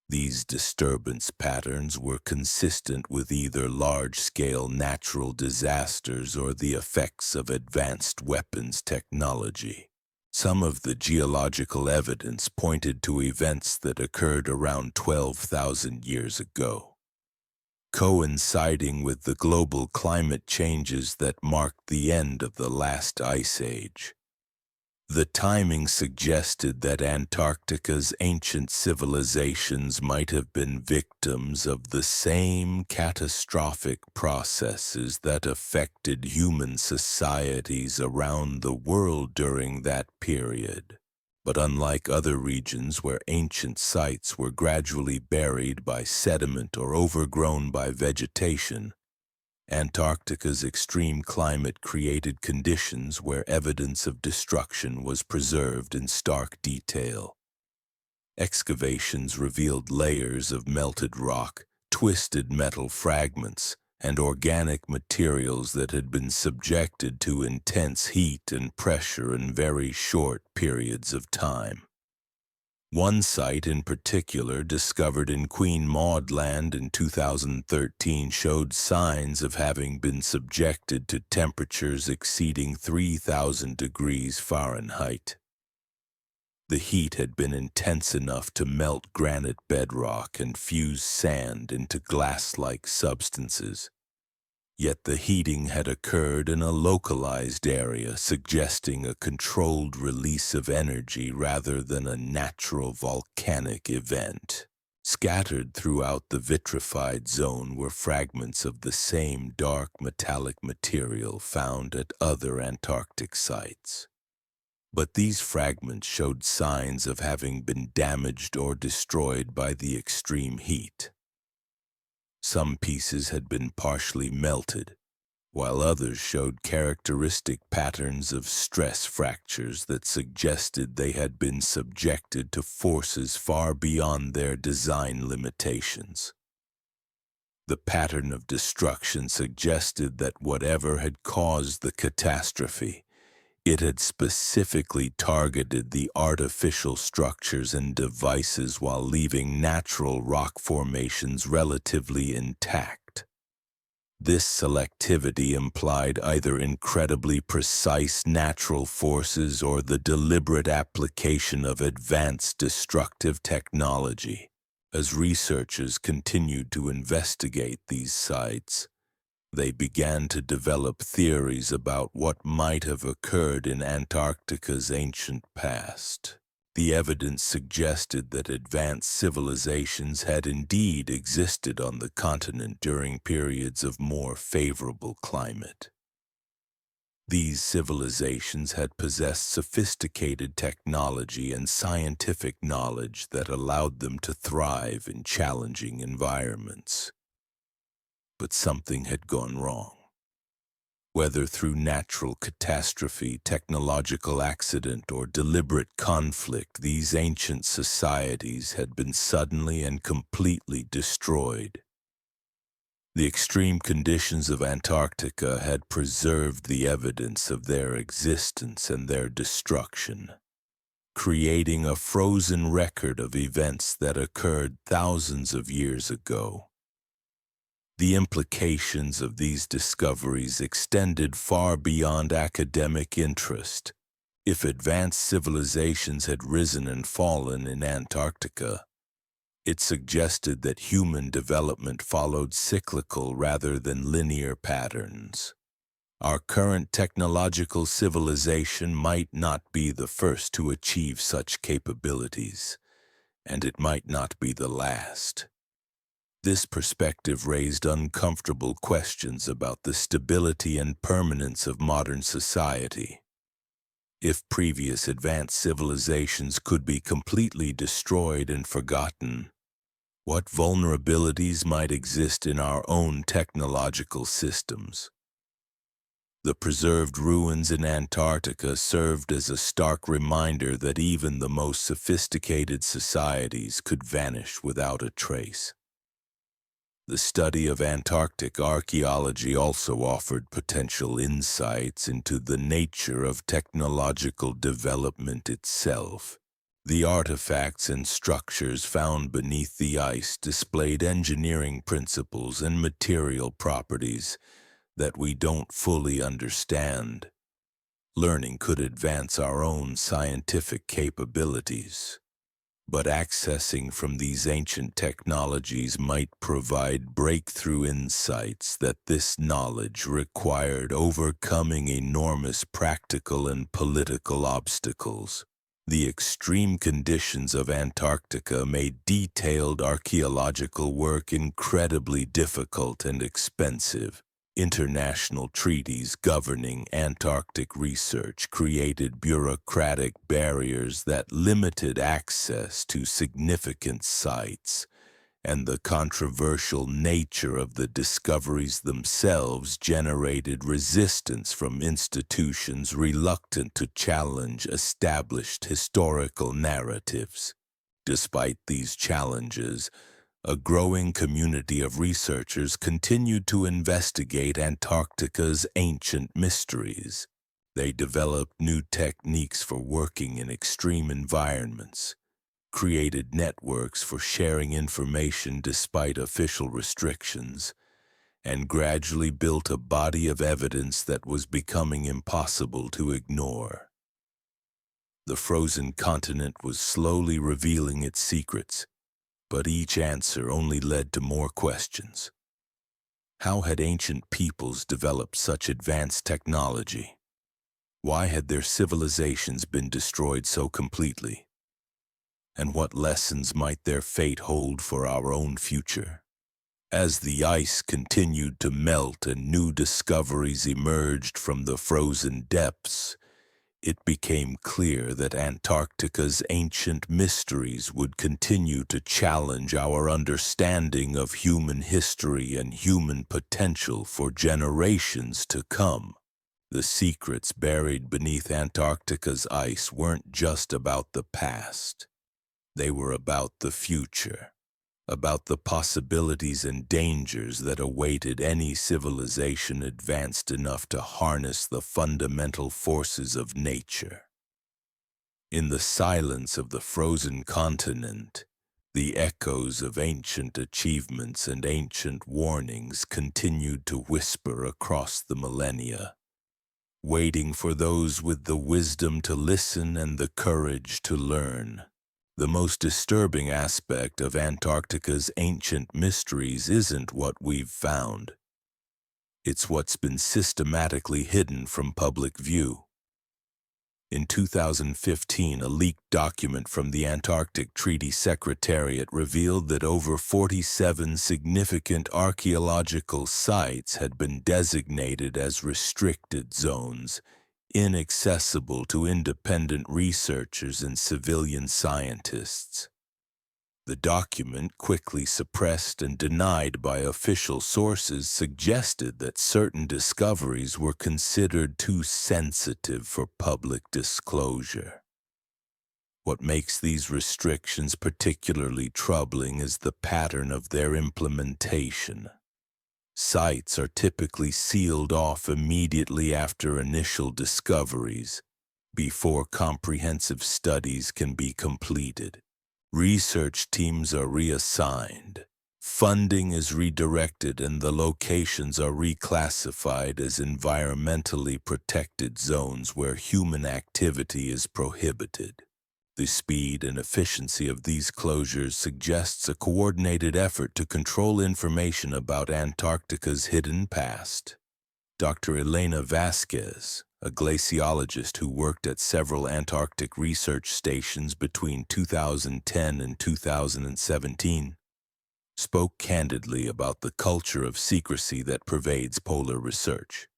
These disturbance patterns were consistent with either large-scale natural disasters or the effects of advanced weapons technology. Some of the geological evidence pointed to events that occurred around 12,000 years ago, coinciding with the global climate changes that marked the end of the last ice age. The timing suggested that Antarctica's ancient civilizations might have been victims of the same catastrophic processes that affected human societies around the world during that period. But unlike other regions where ancient sites were gradually buried by sediment or overgrown by vegetation, Antarctica's extreme climate created conditions where evidence of destruction was preserved in stark detail. Excavations revealed layers of melted rock, twisted metal fragments, and organic materials that had been subjected to intense heat and pressure in very short periods of time. One site in particular, discovered in Queen Maud Land in 2013, showed signs of having been subjected to temperatures exceeding 3,000 degrees Fahrenheit. The heat had been intense enough to melt granite bedrock and fuse sand into glass-like substances. Yet the heating had occurred in a localized area, suggesting a controlled release of energy rather than a natural volcanic event. Scattered throughout the vitrified zone were fragments of the same dark metallic material found at other Antarctic sites. But these fragments showed signs of having been damaged or destroyed by the extreme heat. Some pieces had been partially melted, while others showed characteristic patterns of stress fractures that suggested they had been subjected to forces far beyond their design limitations. The pattern of destruction suggested that whatever had caused the catastrophe, it had specifically targeted the artificial structures and devices while leaving natural rock formations relatively intact. This selectivity implied either incredibly precise natural forces or the deliberate application of advanced destructive technology. As researchers continued to investigate these sites, they began to develop theories about what might have occurred in Antarctica's ancient past. The evidence suggested that advanced civilizations had indeed existed on the continent during periods of more favorable climate. These civilizations had possessed sophisticated technology and scientific knowledge that allowed them to thrive in challenging environments. But something had gone wrong. Whether through natural catastrophe, technological accident, or deliberate conflict, these ancient societies had been suddenly and completely destroyed. The extreme conditions of Antarctica had preserved the evidence of their existence and their destruction, creating a frozen record of events that occurred thousands of years ago. The implications of these discoveries extended far beyond academic interest. If advanced civilizations had risen and fallen in Antarctica, it suggested that human development followed cyclical rather than linear patterns. Our current technological civilization might not be the first to achieve such capabilities, and it might not be the last. This perspective raised uncomfortable questions about the stability and permanence of modern society. If previous advanced civilizations could be completely destroyed and forgotten, What vulnerabilities might exist in our own technological systems? The preserved ruins in Antarctica served as a stark reminder that even the most sophisticated societies could vanish without a trace. The study of Antarctic archaeology also offered potential insights into the nature of technological development itself. The artifacts and structures found beneath the ice displayed engineering principles and material properties that we don't fully understand. Learning could advance our own scientific capabilities, but accessing from these ancient technologies might provide breakthrough insights that this knowledge required overcoming enormous practical and political obstacles. The extreme conditions of Antarctica made detailed archaeological work incredibly difficult and expensive. International treaties governing Antarctic research created bureaucratic barriers that limited access to significant sites, and the controversial nature of the discoveries themselves generated resistance from institutions reluctant to challenge established historical narratives. Despite these challenges, a growing community of researchers continued to investigate Antarctica's ancient mysteries. They developed new techniques for working in extreme environments, created networks for sharing information despite official restrictions, and gradually built a body of evidence that was becoming impossible to ignore. The frozen continent was slowly revealing its secrets, but each answer only led to more questions. How had ancient peoples developed such advanced technology? Why had their civilizations been destroyed so completely? And what lessons might their fate hold for our own future? As the ice continued to melt and new discoveries emerged from the frozen depths, it became clear that Antarctica's ancient mysteries would continue to challenge our understanding of human history and human potential for generations to come. The secrets buried beneath Antarctica's ice weren't just about the past. They were about the future, about the possibilities and dangers that awaited any civilization advanced enough to harness the fundamental forces of nature. In the silence of the frozen continent, the echoes of ancient achievements and ancient warnings continued to whisper across the millennia, waiting for those with the wisdom to listen and the courage to learn. The most disturbing aspect of Antarctica's ancient mysteries isn't what we've found. It's what's been systematically hidden from public view. In 2015, a leaked document from the Antarctic Treaty Secretariat revealed that over 47 significant archaeological sites had been designated as restricted zones, inaccessible to independent researchers and civilian scientists. The document, quickly suppressed and denied by official sources, suggested that certain discoveries were considered too sensitive for public disclosure. What makes these restrictions particularly troubling is the pattern of their implementation. Sites are typically sealed off immediately after initial discoveries, before comprehensive studies can be completed. Research teams are reassigned, funding is redirected, and the locations are reclassified as environmentally protected zones where human activity is prohibited. The speed and efficiency of these closures suggests a coordinated effort to control information about Antarctica's hidden past. Dr. Elena Vasquez, a glaciologist who worked at several Antarctic research stations between 2010 and 2017, spoke candidly about the culture of secrecy that pervades polar research.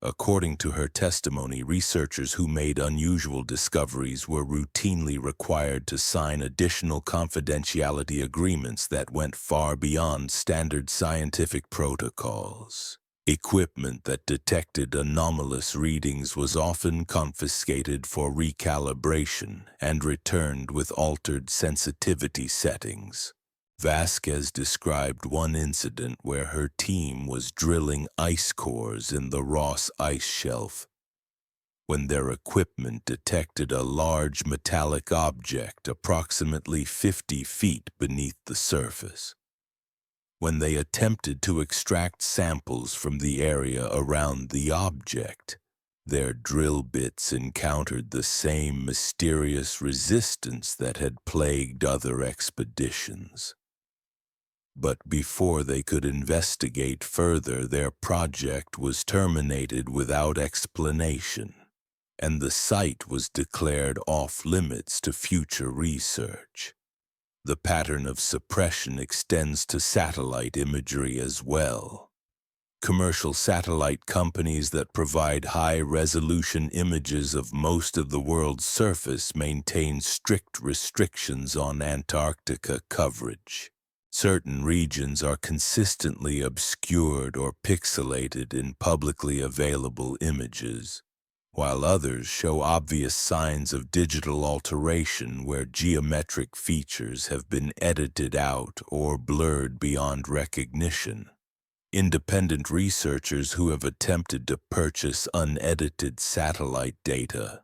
According to her testimony, researchers who made unusual discoveries were routinely required to sign additional confidentiality agreements that went far beyond standard scientific protocols. Equipment that detected anomalous readings was often confiscated for recalibration and returned with altered sensitivity settings. Vasquez described one incident where her team was drilling ice cores in the Ross Ice Shelf when their equipment detected a large metallic object approximately 50 feet beneath the surface. When they attempted to extract samples from the area around the object, their drill bits encountered the same mysterious resistance that had plagued other expeditions. But before they could investigate further, their project was terminated without explanation, and the site was declared off-limits to future research. The pattern of suppression extends to satellite imagery as well. Commercial satellite companies that provide high-resolution images of most of the world's surface maintain strict restrictions on Antarctica coverage. Certain regions are consistently obscured or pixelated in publicly available images, while others show obvious signs of digital alteration where geometric features have been edited out or blurred beyond recognition. Independent researchers who have attempted to purchase unedited satellite data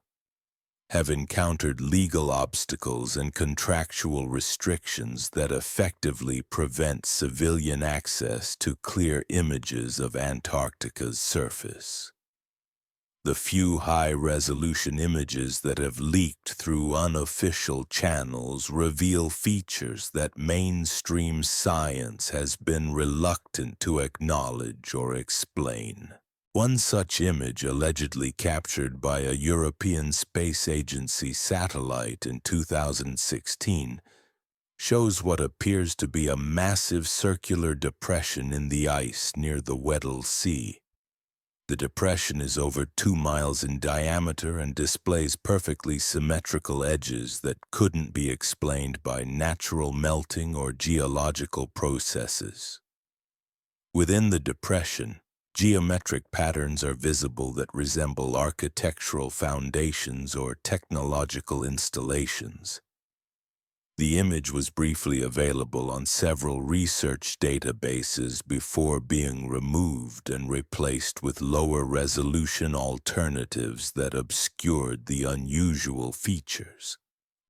have encountered legal obstacles and contractual restrictions that effectively prevent civilian access to clear images of Antarctica's surface. The few high-resolution images that have leaked through unofficial channels reveal features that mainstream science has been reluctant to acknowledge or explain. One such image, allegedly captured by a European Space Agency satellite in 2016, shows what appears to be a massive circular depression in the ice near the Weddell Sea. The depression is over 2 miles in diameter and displays perfectly symmetrical edges that couldn't be explained by natural melting or geological processes. Within the depression, geometric patterns are visible that resemble architectural foundations or technological installations. The image was briefly available on several research databases before being removed and replaced with lower-resolution alternatives that obscured the unusual features.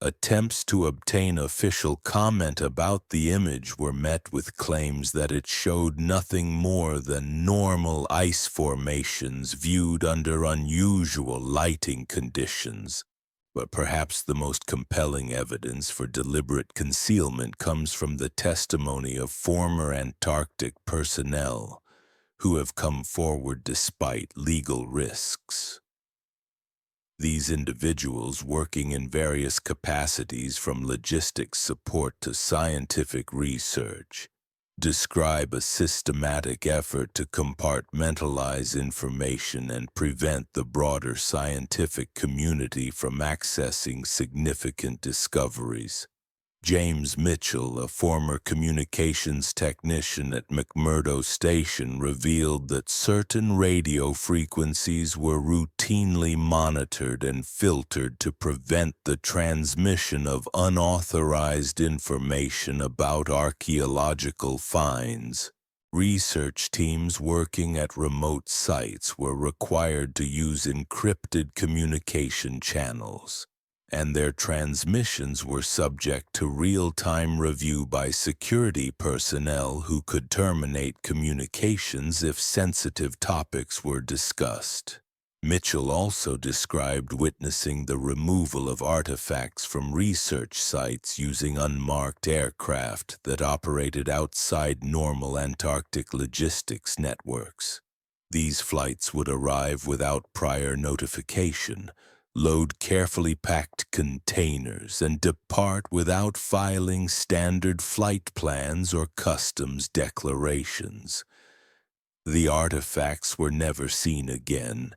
Attempts to obtain official comment about the image were met with claims that it showed nothing more than normal ice formations viewed under unusual lighting conditions. But perhaps the most compelling evidence for deliberate concealment comes from the testimony of former Antarctic personnel who have come forward despite legal risks. These individuals, working in various capacities from logistics support to scientific research, describe a systematic effort to compartmentalize information and prevent the broader scientific community from accessing significant discoveries. James Mitchell, a former communications technician at McMurdo Station, revealed that certain radio frequencies were routinely monitored and filtered to prevent the transmission of unauthorized information about archaeological finds. Research teams working at remote sites were required to use encrypted communication channels, and their transmissions were subject to real-time review by security personnel who could terminate communications if sensitive topics were discussed. Mitchell also described witnessing the removal of artifacts from research sites using unmarked aircraft that operated outside normal Antarctic logistics networks. These flights would arrive without prior notification, load carefully packed containers, and depart without filing standard flight plans or customs declarations. The artifacts were never seen again,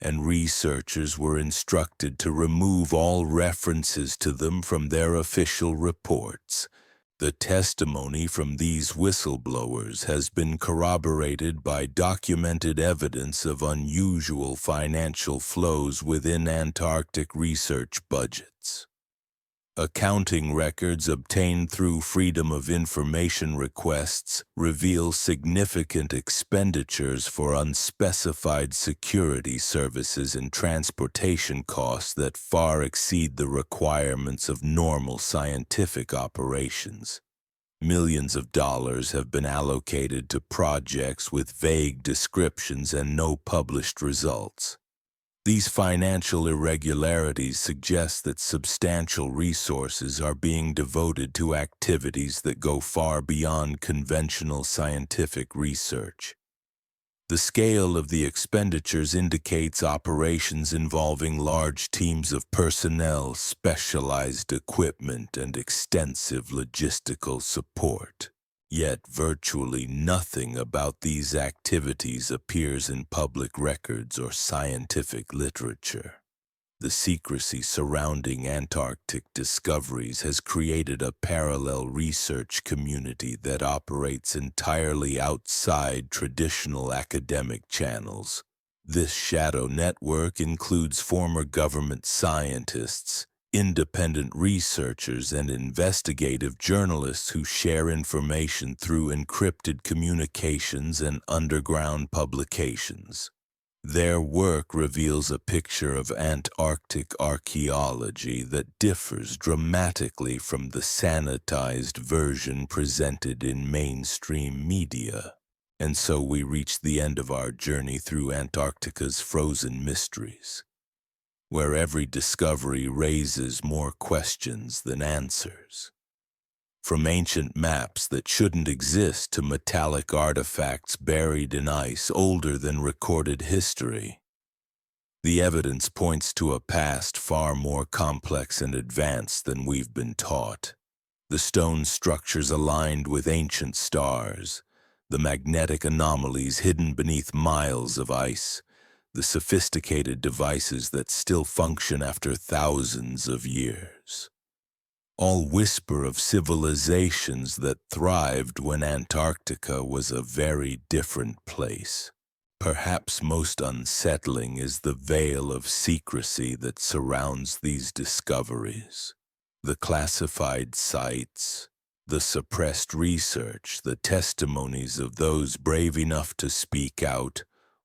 and researchers were instructed to remove all references to them from their official reports. The testimony from these whistleblowers has been corroborated by documented evidence of unusual financial flows within Antarctic research budgets. Accounting records obtained through Freedom of Information requests reveal significant expenditures for unspecified security services and transportation costs that far exceed the requirements of normal scientific operations. Millions of dollars have been allocated to projects with vague descriptions and no published results. These financial irregularities suggest that substantial resources are being devoted to activities that go far beyond conventional scientific research. The scale of the expenditures indicates operations involving large teams of personnel, specialized equipment, and extensive logistical support. Yet virtually nothing about these activities appears in public records or scientific literature. The secrecy surrounding Antarctic discoveries has created a parallel research community that operates entirely outside traditional academic channels. This shadow network includes former government scientists, independent researchers, and investigative journalists who share information through encrypted communications and underground publications. Their work reveals a picture of Antarctic archaeology that differs dramatically from the sanitized version presented in mainstream media. And so we reach the end of our journey through Antarctica's frozen mysteries, where every discovery raises more questions than answers. From ancient maps that shouldn't exist to metallic artifacts buried in ice older than recorded history, the evidence points to a past far more complex and advanced than we've been taught. The stone structures aligned with ancient stars, the magnetic anomalies hidden beneath miles of ice, the sophisticated devices that still function after thousands of years. All whisper of civilizations that thrived when Antarctica was a very different place. Perhaps most unsettling is the veil of secrecy that surrounds these discoveries. The classified sites, the suppressed research, the testimonies of those brave enough to speak out,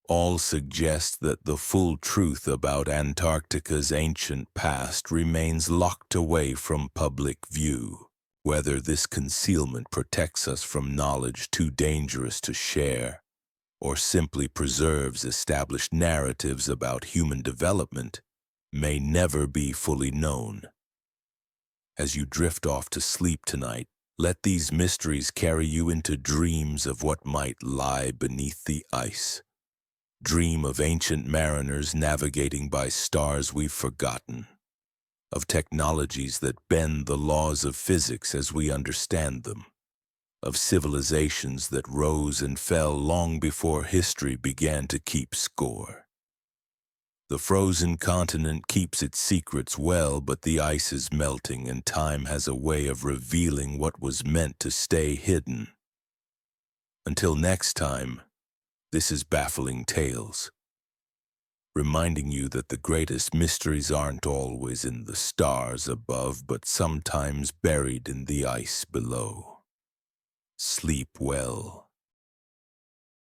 all suggest that the full truth about Antarctica's ancient past remains locked away from public view. Whether this concealment protects us from knowledge too dangerous to share, or simply preserves established narratives about human development, may never be fully known. As you drift off to sleep tonight, let these mysteries carry you into dreams of what might lie beneath the ice. Dream of ancient mariners navigating by stars we've forgotten, of technologies that bend the laws of physics as we understand them, of civilizations that rose and fell long before history began to keep score. The frozen continent keeps its secrets well, but the ice is melting and time has a way of revealing what was meant to stay hidden. Until next time, this is Baffling Tales, reminding you that the greatest mysteries aren't always in the stars above, but sometimes buried in the ice below. Sleep well.